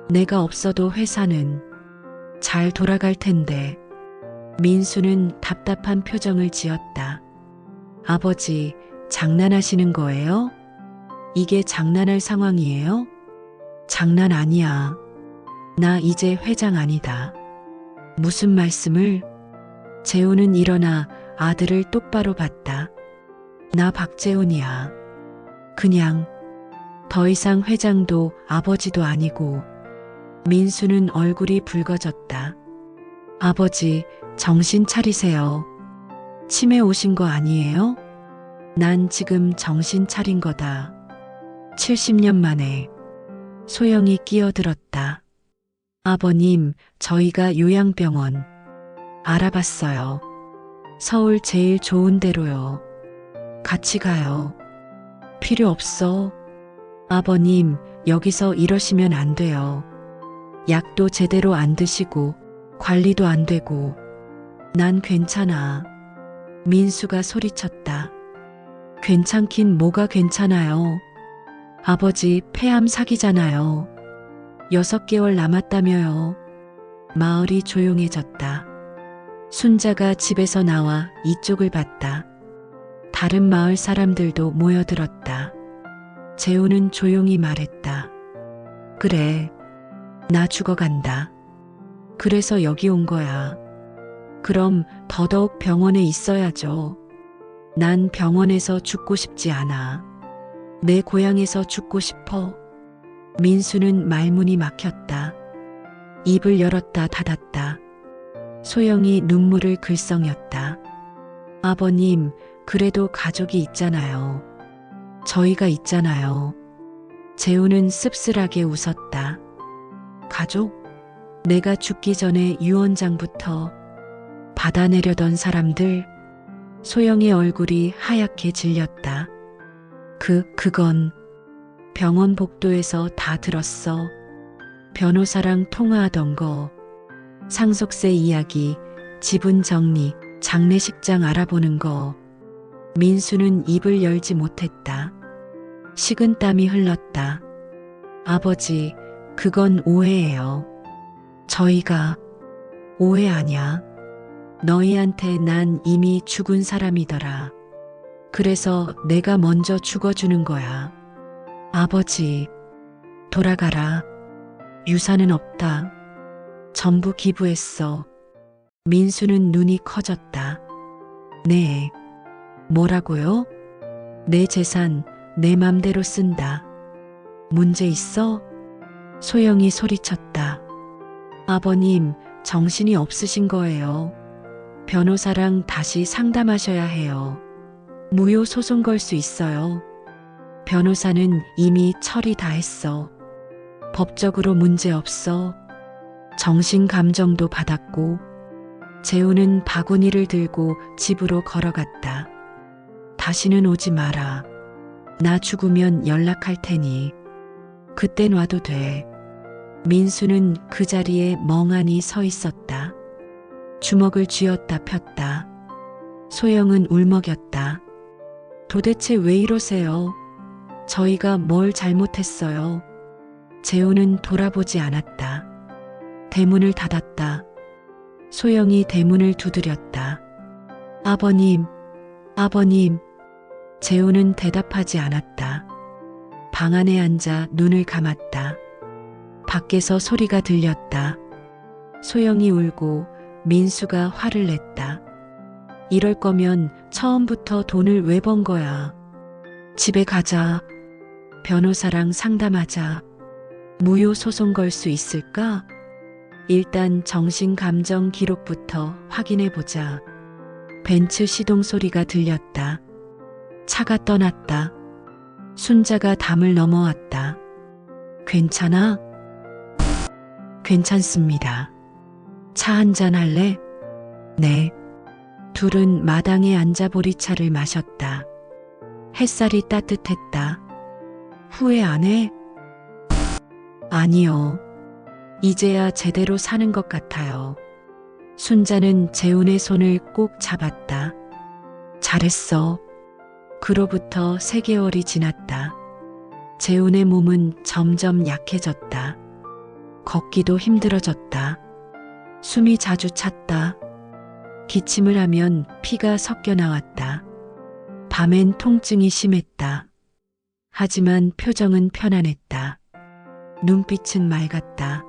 내가 없어도 회사는 잘 돌아갈 텐데. 민수는 답답한 표정을 지었다. 아버지, 장난하시는 거예요? 이게 장난할 상황이에요? 장난 아니야. 나 이제 회장 아니다. 무슨 말씀을? 재훈은 일어나 아들을 똑바로 봤다. 나 박재훈이야. 그냥 더 이상 회장도 아버지도 아니고. 민수는 얼굴이 붉어졌다. 아버지, 정신 차리세요. 치매 오신 거 아니에요? 난 지금 정신 차린 거다. 70년 만에. 소영이 끼어들었다. 아버님, 저희가 요양병원 알아봤어요. 서울 제일 좋은 데로요. 같이 가요. 필요 없어. 아버님, 여기서 이러시면 안 돼요. 약도 제대로 안 드시고 관리도 안 되고. 난 괜찮아. 민수가 소리쳤다. 괜찮긴 뭐가 괜찮아요. 아버지 폐암 사기잖아요. 6개월 남았다며요. 마을이 조용해졌다. 순자가 집에서 나와 이쪽을 봤다. 다른 마을 사람들도 모여들었다. 재훈은 조용히 말했다. 그래, 나 죽어간다. 그래서 여기 온 거야. 그럼 더더욱 병원에 있어야죠. 난 병원에서 죽고 싶지 않아. 내 고향에서 죽고 싶어. 민수는 말문이 막혔다. 입을 열었다 닫았다. 소영이 눈물을 글썽였다. 아버님, 그래도 가족이 있잖아요. 저희가 있잖아요. 재훈은 씁쓸하게 웃었다. 가족? 내가 죽기 전에 유언장부터 받아내려던 사람들. 소영의 얼굴이 하얗게 질렸다. 그건 병원 복도에서 다 들었어. 변호사랑 통화하던 거, 상속세 이야기, 지분 정리, 장례식장 알아보는 거. 민수는 입을 열지 못했다. 식은땀이 흘렀다. 아버지, 그건 오해예요. 저희가. 오해 아냐. 너희한테 난 이미 죽은 사람이더라. 그래서 내가 먼저 죽어주는 거야. 아버지, 돌아가라. 유산은 없다. 전부 기부했어. 민수는 눈이 커졌다. 네. 뭐라고요? 내 재산 내 맘대로 쓴다. 문제 있어? 소영이 소리쳤다. 아버님, 정신이 없으신 거예요. 변호사랑 다시 상담하셔야 해요. 무효 소송 걸 수 있어요. 변호사는 이미 처리 다 했어. 법적으로 문제 없어. 정신 감정도 받았고. 재훈은 바구니를 들고 집으로 걸어갔다. 다시는 오지 마라. 나 죽으면 연락할 테니. 그땐 와도 돼. 민수는 그 자리에 멍하니 서 있었다. 주먹을 쥐었다 폈다. 소영은 울먹였다. 도대체 왜 이러세요? 저희가 뭘 잘못했어요? 재훈은 돌아보지 않았다. 대문을 닫았다. 소영이 대문을 두드렸다. 아버님, 아버님. 재훈은 대답하지 않았다. 방 안에 앉아 눈을 감았다. 밖에서 소리가 들렸다. 소영이 울고 민수가 화를 냈다. 이럴 거면 처음부터 돈을 왜 번 거야? 집에 가자. 변호사랑 상담하자. 무효 소송 걸 수 있을까? 일단 정신감정 기록부터 확인해 보자. 벤츠 시동 소리가 들렸다. 차가 떠났다. 순자가 담을 넘어왔다. 괜찮아? 괜찮습니다. 차 한잔 할래? 네. 둘은 마당에 앉아 보리차를 마셨다. 햇살이 따뜻했다. 후회 안 해? 아니요. 이제야 제대로 사는 것 같아요. 순자는 재훈의 손을 꼭 잡았다. 잘했어. 그로부터 3개월이 지났다. 재훈의 몸은 점점 약해졌다. 걷기도 힘들어졌다. 숨이 자주 찼다. 기침을 하면 피가 섞여 나왔다. 밤엔 통증이 심했다. 하지만 표정은 편안했다. 눈빛은 맑았다.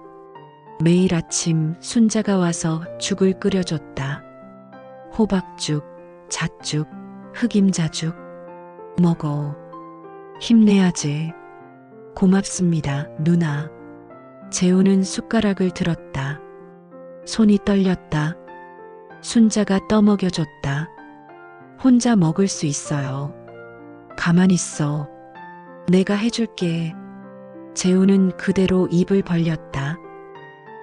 매일 아침 순자가 와서 죽을 끓여줬다. 호박죽, 잣죽, 흑임자죽. 먹어. 힘내야지. 고맙습니다, 누나. 재훈은 숟가락을 들었다. 손이 떨렸다. 순자가 떠먹여줬다. 혼자 먹을 수 있어요. 가만 있어. 내가 해줄게. 재훈은 그대로 입을 벌렸다.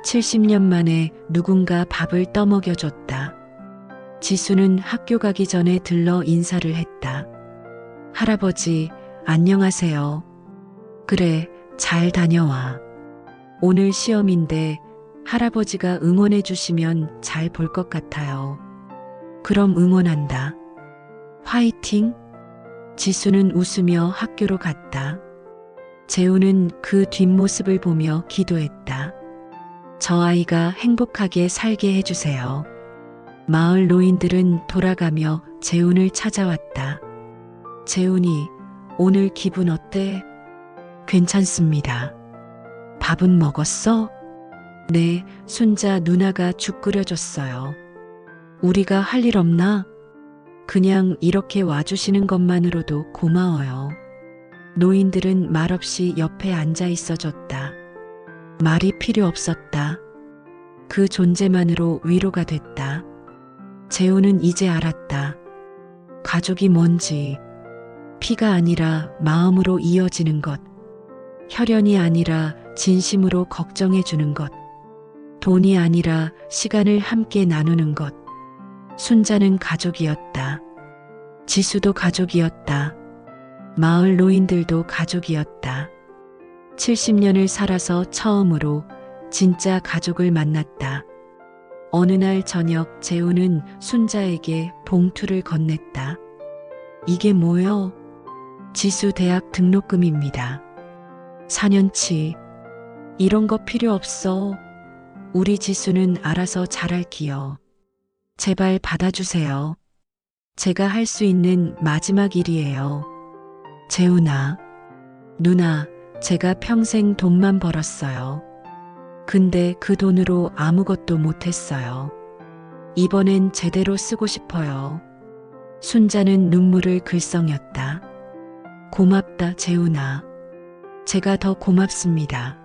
70년 만에 누군가 밥을 떠먹여줬다. 지수는 학교 가기 전에 들러 인사를 했다. 할아버지, 안녕하세요. 그래, 잘 다녀와. 오늘 시험인데 할아버지가 응원해 주시면 잘 볼 것 같아요. 그럼 응원한다. 화이팅! 지수는 웃으며 학교로 갔다. 재훈은 그 뒷모습을 보며 기도했다. 저 아이가 행복하게 살게 해주세요. 마을 노인들은 돌아가며 재훈을 찾아왔다. 재훈이, 오늘 기분 어때? 괜찮습니다. 밥은 먹었어? 네, 순자 누나가 죽 끓여줬어요. 우리가 할 일 없나? 그냥 이렇게 와주시는 것만으로도 고마워요. 노인들은 말없이 옆에 앉아 있어줬다. 말이 필요 없었다. 그 존재만으로 위로가 됐다. 재훈은 이제 알았다. 가족이 뭔지. 피가 아니라 마음으로 이어지는 것. 혈연이 아니라 진심으로 걱정해 주는 것. 돈이 아니라 시간을 함께 나누는 것. 순자는 가족이었다. 지수도 가족이었다. 마을 노인들도 가족이었다. 70년을 살아서 처음으로 진짜 가족을 만났다. 어느 날 저녁 재훈은 순자에게 봉투를 건넸다. 이게 뭐요? 지수 대학 등록금입니다. 4년치. 이런 거 필요 없어. 우리 지수는 알아서 잘할게요. 제발 받아주세요. 제가 할 수 있는 마지막 일이에요. 재훈아, 누나, 제가 평생 돈만 벌었어요. 근데 그 돈으로 아무것도 못했어요. 이번엔 제대로 쓰고 싶어요. 순자는 눈물을 글썽였다. 고맙다, 재훈아. 제가 더 고맙습니다.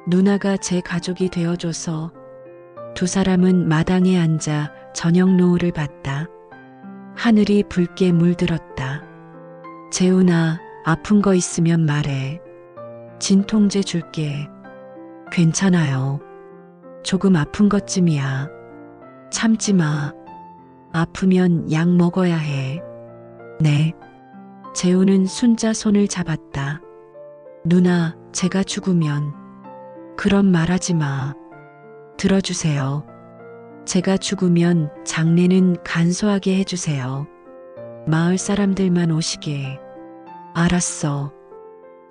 누나가 제 가족이 되어줘서. 두 사람은 마당에 앉아 저녁 노을을 봤다. 하늘이 붉게 물들었다. 재훈아, 아픈 거 있으면 말해. 진통제 줄게. 괜찮아요. 조금 아픈 것쯤이야. 참지 마. 아프면 약 먹어야 해. 네. 재훈은 순자 손을 잡았다. 누나, 제가 죽으면. 그런 말하지 마. 들어주세요. 제가 죽으면 장례는 간소하게 해주세요. 마을 사람들만 오시게. 알았어.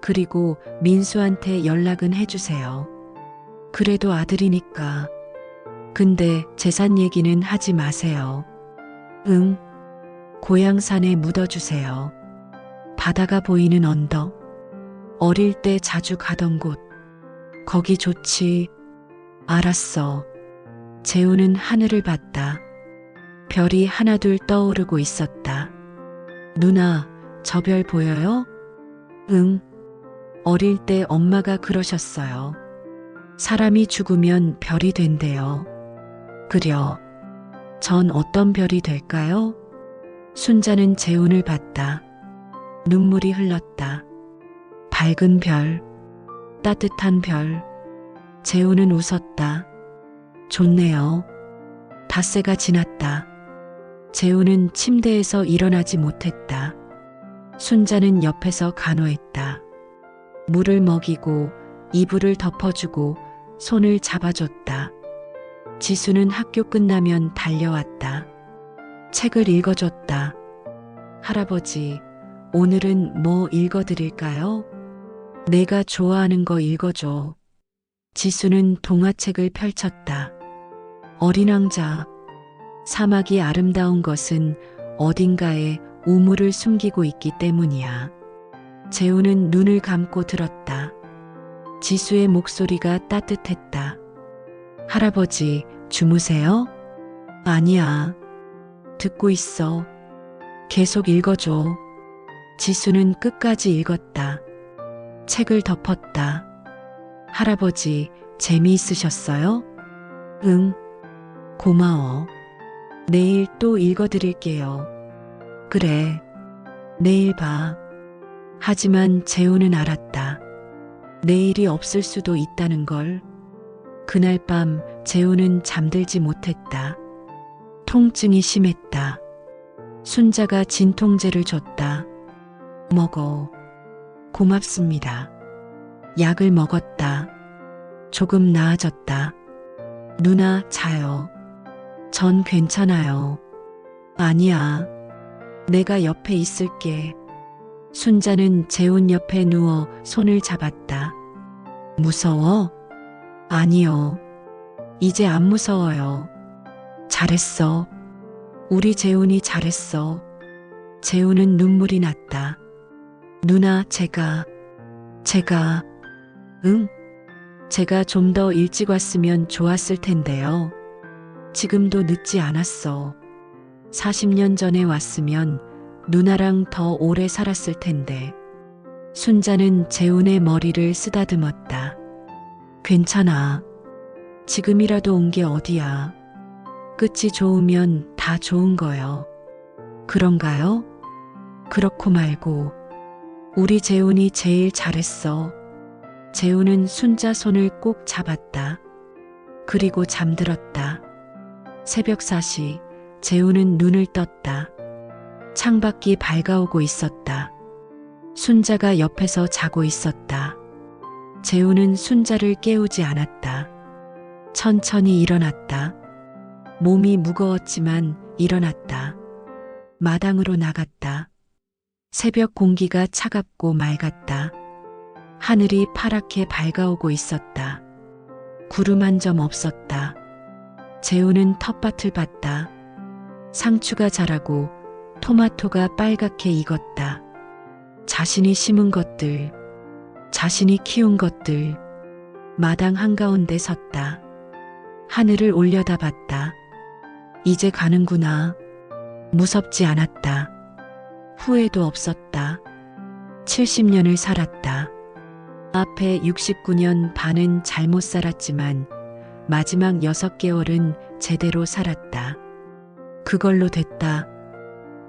그리고 민수한테 연락은 해주세요. 그래도 아들이니까. 근데 재산 얘기는 하지 마세요. 응. 고향산에 묻어주세요. 바다가 보이는 언덕. 어릴 때 자주 가던 곳. 거기 좋지. 알았어. 재훈은 하늘을 봤다. 별이 하나둘 떠오르고 있었다. 누나, 저 별 보여요? 응. 어릴 때 엄마가 그러셨어요. 사람이 죽으면 별이 된대요. 그려. 전 어떤 별이 될까요? 순자는 재훈을 봤다. 눈물이 흘렀다. 밝은 별, 따뜻한 별. 재훈은 웃었다. 좋네요. 닷새가 지났다. 재훈은 침대에서 일어나지 못했다. 순자는 옆에서 간호했다. 물을 먹이고 이불을 덮어주고 손을 잡아줬다. 지수는 학교 끝나면 달려왔다. 책을 읽어줬다. 할아버지, 오늘은 뭐 읽어드릴까요? 내가 좋아하는 거 읽어줘. 지수는 동화책을 펼쳤다. 어린 왕자. 사막이 아름다운 것은 어딘가에 우물을 숨기고 있기 때문이야. 재우는 눈을 감고 들었다. 지수의 목소리가 따뜻했다. 할아버지, 주무세요? 아니야. 듣고 있어. 계속 읽어줘. 지수는 끝까지 읽었다. 책을 덮었다. 할아버지, 재미있으셨어요? 응. 고마워. 내일 또 읽어드릴게요. 그래. 내일 봐. 하지만 재우는 알았다. 내일이 없을 수도 있다는 걸. 그날 밤 재우는 잠들지 못했다. 통증이 심했다. 순자가 진통제를 줬다. 먹어. 고맙습니다. 약을 먹었다. 조금 나아졌다. 누나, 자요. 전 괜찮아요. 아니야. 내가 옆에 있을게. 순자는 재훈 옆에 누워 손을 잡았다. 무서워? 아니요. 이제 안 무서워요. 잘했어. 우리 재훈이 잘했어. 재훈은 눈물이 났다. 누나, 제가, 응? 제가 좀 더 일찍 왔으면 좋았을 텐데요. 지금도 늦지 않았어. 40년 전에 왔으면 누나랑 더 오래 살았을 텐데. 순자는 재훈의 머리를 쓰다듬었다. 괜찮아. 지금이라도 온 게 어디야. 끝이 좋으면 다 좋은 거요. 그런가요? 그렇고 말고. 우리 재훈이 제일 잘했어. 재훈은 순자 손을 꼭 잡았다. 그리고 잠들었다. 새벽 4시, 재훈은 눈을 떴다. 창밖이 밝아오고 있었다. 순자가 옆에서 자고 있었다. 재훈은 순자를 깨우지 않았다. 천천히 일어났다. 몸이 무거웠지만 일어났다. 마당으로 나갔다. 새벽 공기가 차갑고 맑았다. 하늘이 파랗게 밝아오고 있었다. 구름 한 점 없었다. 재우는 텃밭을 봤다. 상추가 자라고 토마토가 빨갛게 익었다. 자신이 심은 것들, 자신이 키운 것들, 마당 한가운데 섰다. 하늘을 올려다봤다. 이제 가는구나. 무섭지 않았다. 후회도 없었다. 70년을 살았다. 앞에 69년 반은 잘못 살았지만 마지막 6개월은 제대로 살았다. 그걸로 됐다.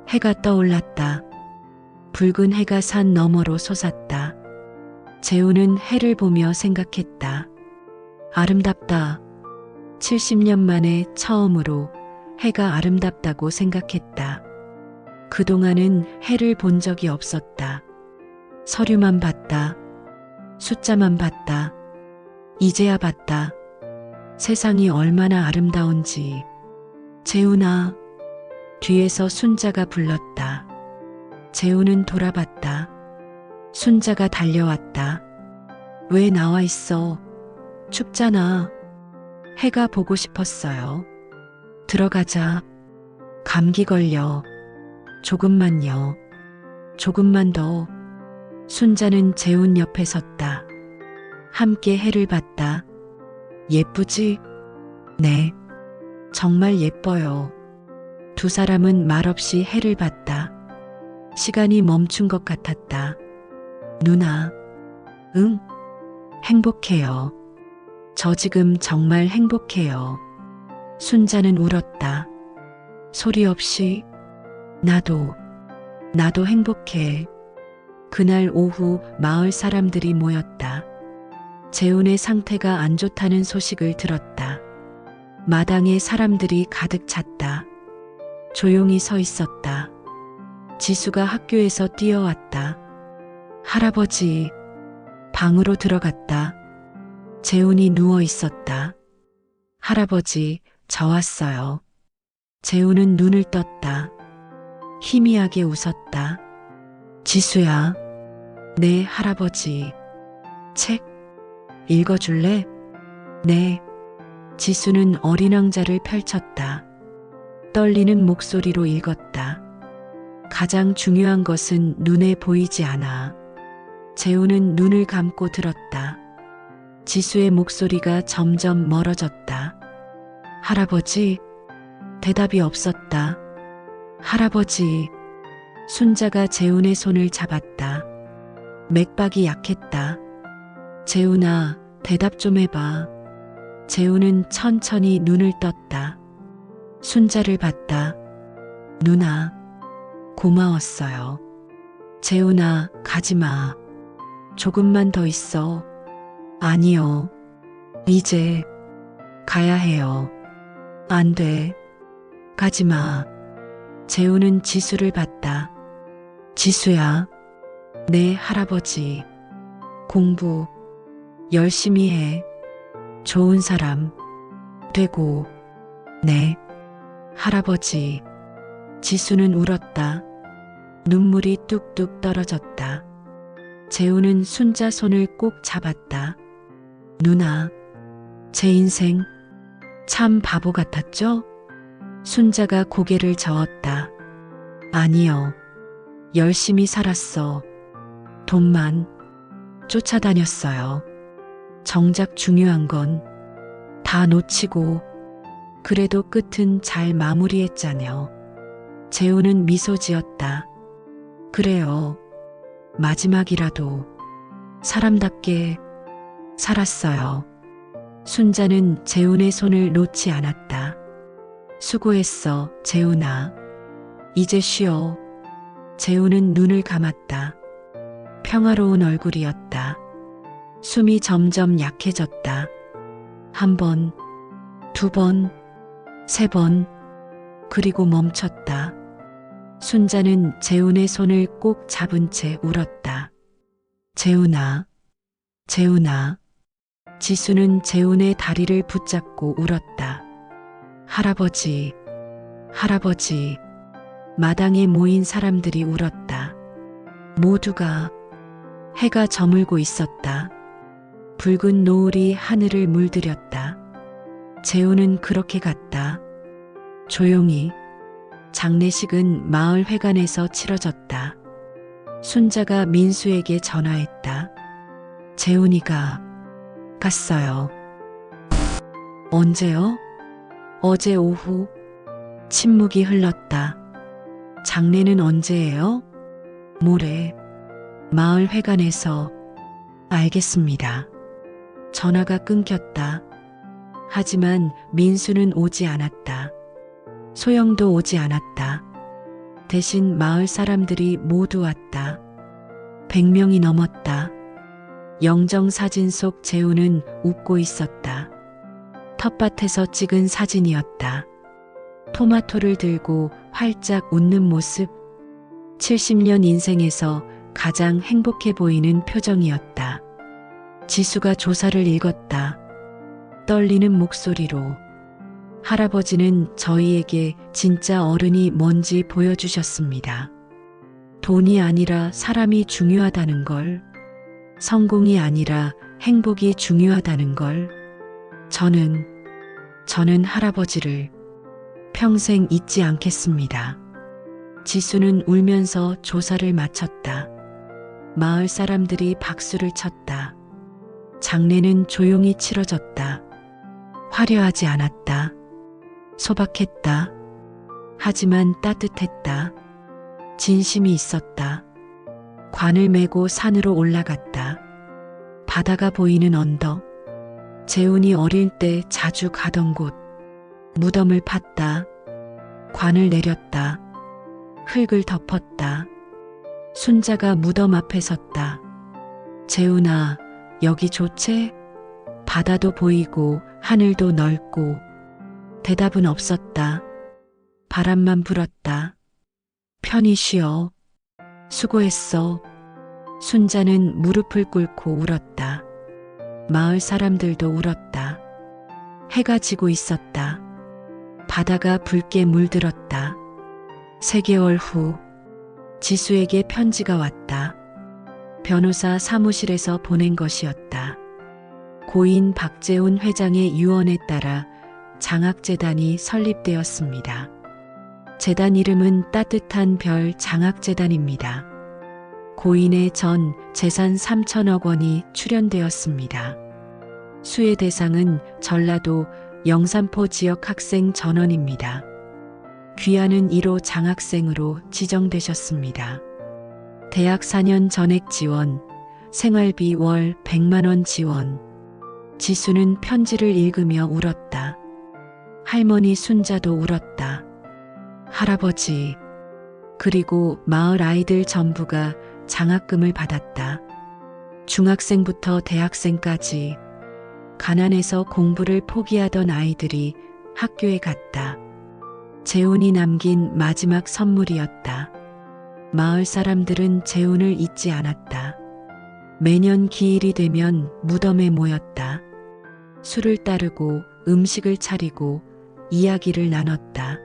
해가 떠올랐다. 붉은 해가 산 너머로 솟았다. 재우는 해를 보며 생각했다. 아름답다. 70년 만에 처음으로 해가 아름답다고 생각했다. 그동안은 해를 본 적이 없었다. 서류만 봤다. 숫자만 봤다. 이제야 봤다. 세상이 얼마나 아름다운지. 재훈아. 뒤에서 순자가 불렀다. 재훈은 돌아봤다. 순자가 달려왔다. 왜 나와 있어? 춥잖아. 해가 보고 싶었어요. 들어가자. 감기 걸려. 조금만요. 조금만 더. 순자는 재훈 옆에 섰다. 함께 해를 봤다. 예쁘지? 네. 정말 예뻐요. 두 사람은 말없이 해를 봤다. 시간이 멈춘 것 같았다. 누나. 응? 행복해요. 저 지금 정말 행복해요. 순자는 울었다. 소리 없이. 나도 행복해. 그날 오후 마을 사람들이 모였다. 재훈의 상태가 안 좋다는 소식을 들었다. 마당에 사람들이 가득 찼다. 조용히 서 있었다. 지수가 학교에서 뛰어왔다. 할아버지. 방으로 들어갔다. 재훈이 누워 있었다. 할아버지, 저 왔어요. 재훈은 눈을 떴다. 희미하게 웃었다. 지수야, 네, 할아버지. 책 읽어줄래? 네. 지수는 어린 왕자를 펼쳤다. 떨리는 목소리로 읽었다. 가장 중요한 것은 눈에 보이지 않아. 재우는 눈을 감고 들었다. 지수의 목소리가 점점 멀어졌다. 할아버지, 대답이 없었다. 할아버지, 순자가 재훈의 손을 잡았다. 맥박이 약했다. 재훈아, 대답 좀 해봐. 재훈은 천천히 눈을 떴다. 순자를 봤다. 누나, 고마웠어요. 재훈아, 가지마. 조금만 더 있어. 아니요. 이제 가야 해요. 안 돼. 가지마. 재훈은 지수를 봤다. 지수야. 네, 할아버지. 공부 열심히 해. 좋은 사람 되고. 네, 할아버지. 지수는 울었다. 눈물이 뚝뚝 떨어졌다. 재우는 순자 손을 꼭 잡았다. 누나, 제 인생 참 바보 같았죠? 순자가 고개를 저었다. 아니요. 열심히 살았어. 돈만 쫓아다녔어요. 정작 중요한 건 다 놓치고 그래도 끝은 잘 마무리했잖여. 재우는 미소 지었다. 그래요. 마지막이라도 사람답게 살았어요. 순자는 재훈의 손을 놓지 않았다. 수고했어, 재훈아. 이제 쉬어. 재훈은 눈을 감았다. 평화로운 얼굴이었다. 숨이 점점 약해졌다. 한 번, 두 번, 세 번, 그리고 멈췄다. 순자는 재훈의 손을 꼭 잡은 채 울었다. 재훈아, 재훈아. 지수는 재훈의 다리를 붙잡고 울었다. 할아버지, 할아버지. 마당에 모인 사람들이 울었다. 모두가 해가 저물고 있었다. 붉은 노을이 하늘을 물들였다. 재훈은 그렇게 갔다. 조용히. 장례식은 마을 회관에서 치러졌다. 순자가 민수에게 전화했다. 재훈이가 갔어요. 언제요? 어제 오후. 침묵이 흘렀다. 장례는 언제예요? 모레. 마을 회관에서. 알겠습니다. 전화가 끊겼다. 하지만 민수는 오지 않았다. 소영도 오지 않았다. 대신 마을 사람들이 모두 왔다. 100명이 넘었다. 영정사진 속 재훈은 웃고 있었다. 텃밭에서 찍은 사진이었다. 토마토를 들고 활짝 웃는 모습. 70년 인생에서 가장 행복해 보이는 표정이었다. 지수가 조사를 읽었다. 떨리는 목소리로. 할아버지는 저희에게 진짜 어른이 뭔지 보여주셨습니다. 돈이 아니라 사람이 중요하다는 걸. 성공이 아니라 행복이 중요하다는 걸. 저는 할아버지를 평생 잊지 않겠습니다. 지수는 울면서 조사를 마쳤다. 마을 사람들이 박수를 쳤다. 장례는 조용히 치러졌다. 화려하지 않았다. 소박했다. 하지만 따뜻했다. 진심이 있었다. 관을 메고 산으로 올라갔다. 바다가 보이는 언덕. 재훈이 어릴 때 자주 가던 곳. 무덤을 팠다. 관을 내렸다. 흙을 덮었다. 순자가 무덤 앞에 섰다. 재훈아, 여기 좋지? 바다도 보이고 하늘도 넓고. 대답은 없었다. 바람만 불었다. 편히 쉬어. 수고했어. 순자는 무릎을 꿇고 울었다. 마을 사람들도 울었다. 해가 지고 있었다. 바다가 붉게 물들었다. 3개월 후 지수에게 편지가 왔다. 변호사 사무실에서 보낸 것이었다. 고인 박재훈 회장의 유언에 따라 장학재단이 설립되었습니다. 재단 이름은 따뜻한 별 장학재단입니다. 고인의 전 재산 3천억 원이 출연되었습니다. 수혜 대상은 전라도 영산포 지역 학생 전원입니다. 귀하는 1호 장학생으로 지정되셨습니다. 대학 4년 전액 지원, 생활비 월 100만 원 지원. 지수는 편지를 읽으며 울었다. 할머니 순자도 울었다. 할아버지, 그리고 마을 아이들 전부가 장학금을 받았다. 중학생부터 대학생까지 가난해서 공부를 포기하던 아이들이 학교에 갔다. 재훈이 남긴 마지막 선물이었다. 마을 사람들은 재훈을 잊지 않았다. 매년 기일이 되면 무덤에 모였다. 술을 따르고 음식을 차리고 이야기를 나눴다.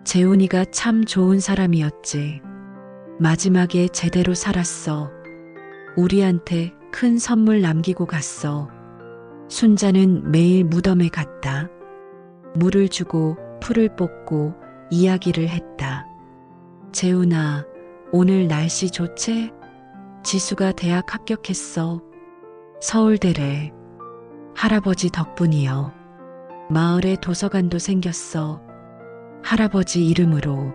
재훈이가 참 좋은 사람이었지. 마지막에 제대로 살았어. 우리한테 큰 선물 남기고 갔어. 순자는 매일 무덤에 갔다. 물을 주고 풀을 뽑고 이야기를 했다. 재훈아, 오늘 날씨 좋지? 지수가 대학 합격했어. 서울대래. 할아버지 덕분이요. 마을에 도서관도 생겼어. 할아버지 이름으로.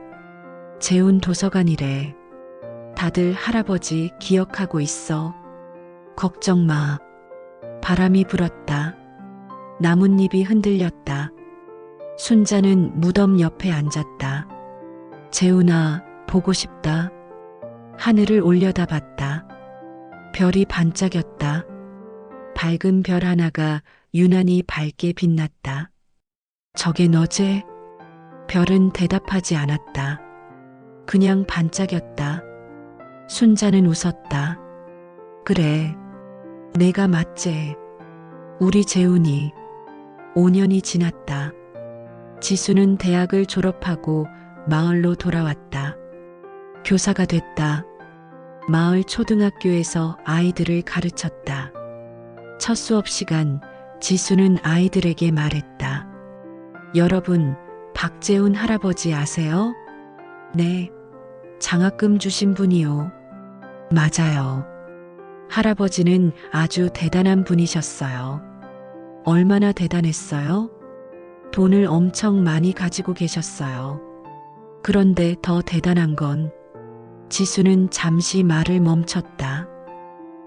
재훈 도서관이래. 다들 할아버지 기억하고 있어. 걱정 마. 바람이 불었다. 나뭇잎이 흔들렸다. 순자는 무덤 옆에 앉았다. 재훈아, 보고 싶다. 하늘을 올려다봤다. 별이 반짝였다. 밝은 별 하나가 유난히 밝게 빛났다. 저게 너제? 별은 대답하지 않았다. 그냥 반짝였다. 순자는 웃었다. 그래, 내가 맞제. 우리 재훈이. 5년이 지났다. 지수는 대학을 졸업하고 마을로 돌아왔다. 교사가 됐다. 마을 초등학교에서 아이들을 가르쳤다. 첫 수업 시간 지수는 아이들에게 말했다. 여러분, 박재훈 할아버지 아세요? 네, 장학금 주신 분이요. 맞아요. 할아버지는 아주 대단한 분이셨어요. 얼마나 대단했어요? 돈을 엄청 많이 가지고 계셨어요. 그런데 더 대단한 건 지수는 잠시 말을 멈췄다.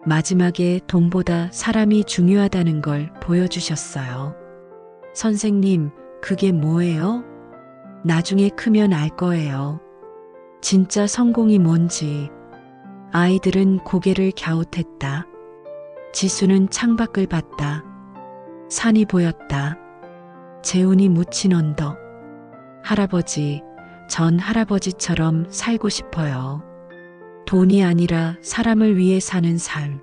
마지막에 돈보다 사람이 중요하다는 걸 보여주셨어요. 선생님, 그게 뭐예요? 나중에 크면 알 거예요. 진짜 성공이 뭔지. 아이들은 고개를 갸웃했다. 지수는 창밖을 봤다. 산이 보였다. 재훈이 묻힌 언덕. 할아버지, 전 할아버지처럼 살고 싶어요. 돈이 아니라 사람을 위해 사는 삶.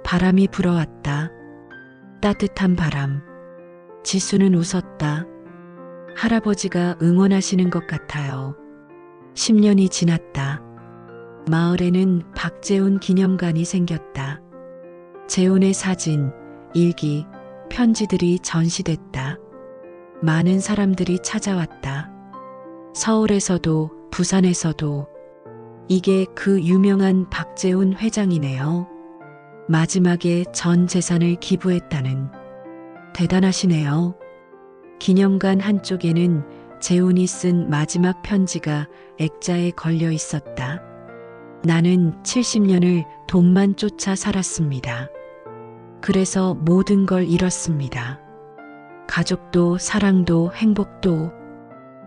바람이 불어왔다. 따뜻한 바람. 지수는 웃었다. 할아버지가 응원하시는 것 같아요. 10년이 지났다. 마을에는 박재훈 기념관이 생겼다. 재훈의 사진, 일기, 편지들이 전시됐다. 많은 사람들이 찾아왔다. 서울에서도 부산에서도. 이게 그 유명한 박재훈 회장이네요. 마지막에 전 재산을 기부했다는. 대단하시네요. 기념관 한쪽에는 재훈이 쓴 마지막 편지가 액자에 걸려 있었다. 나는 70년을 돈만 쫓아 살았습니다. 그래서 모든 걸 잃었습니다. 가족도 사랑도 행복도.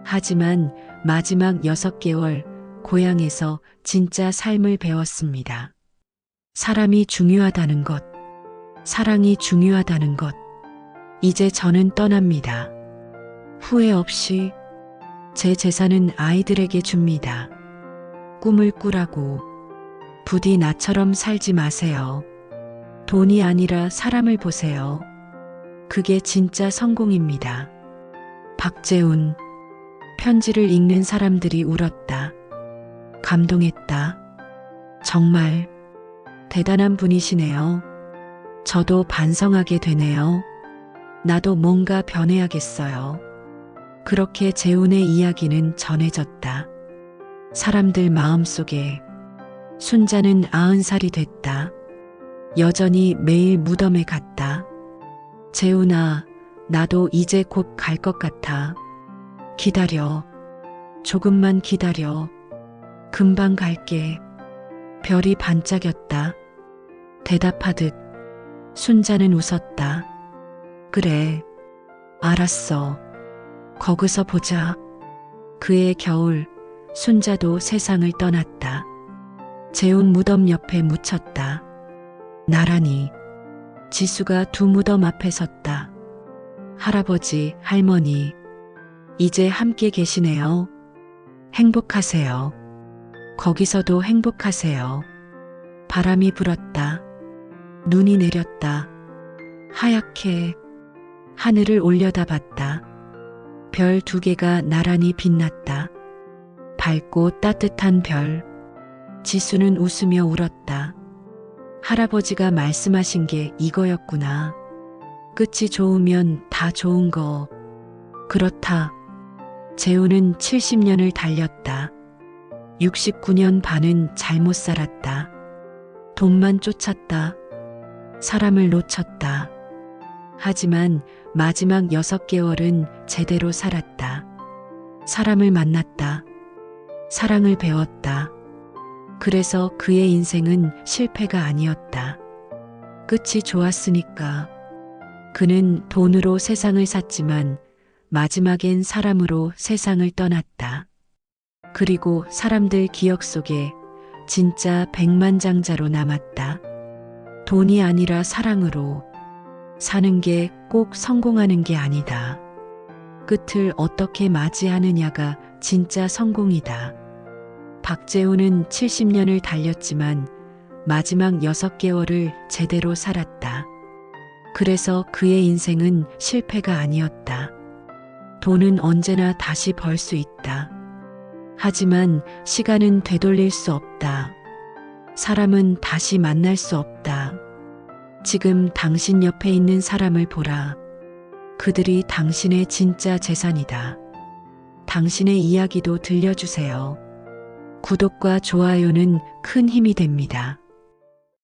하지만 마지막 6개월 고향에서 진짜 삶을 배웠습니다. 사람이 중요하다는 것, 사랑이 중요하다는 것. 이제 저는 떠납니다. 후회 없이 제 재산은 아이들에게 줍니다. 꿈을 꾸라고. 부디 나처럼 살지 마세요. 돈이 아니라 사람을 보세요. 그게 진짜 성공입니다. 박재훈. 편지를 읽는 사람들이 울었다. 감동했다. 정말 대단한 분이시네요. 저도 반성하게 되네요. 나도 뭔가 변해야겠어요. 그렇게 재훈의 이야기는 전해졌다. 사람들 마음속에 순자는 90살이 됐다. 여전히 매일 무덤에 갔다. 재훈아, 나도 이제 곧 갈 것 같아. 기다려. 조금만 기다려. 금방 갈게. 별이 반짝였다. 대답하듯 순자는 웃었다. 그래, 알았어. 거기서 보자. 그해 겨울, 순자도 세상을 떠났다. 재훈 무덤 옆에 묻혔다. 나란히. 지수가 두 무덤 앞에 섰다. 할아버지, 할머니, 이제 함께 계시네요. 행복하세요. 거기서도 행복하세요. 바람이 불었다. 눈이 내렸다. 하얗게 하늘을 올려다봤다. 별 2개가 나란히 빛났다. 밝고 따뜻한 별. 지수는 웃으며 울었다. 할아버지가 말씀하신 게 이거였구나. 끝이 좋으면 다 좋은 거. 그렇다. 재훈은 70년을 달렸다. 69년 반은 잘못 살았다. 돈만 쫓았다. 사람을 놓쳤다. 하지만 마지막 6개월은 제대로 살았다. 사람을 만났다. 사랑을 배웠다. 그래서 그의 인생은 실패가 아니었다. 끝이 좋았으니까. 그는 돈으로 세상을 샀지만 마지막엔 사람으로 세상을 떠났다. 그리고 사람들 기억 속에 진짜 백만장자로 남았다. 돈이 아니라 사랑으로 사는 게 꼭 성공하는 게 아니다. 끝을 어떻게 맞이하느냐가 진짜 성공이다. 박재훈은 70년을 달렸지만 마지막 6개월을 제대로 살았다. 그래서 그의 인생은 실패가 아니었다. 돈은 언제나 다시 벌 수 있다. 하지만 시간은 되돌릴 수 없다. 사람은 다시 만날 수 없다. 지금 당신 옆에 있는 사람을 보라. 그들이 당신의 진짜 재산이다. 당신의 이야기도 들려주세요. 구독과 좋아요는 큰 힘이 됩니다.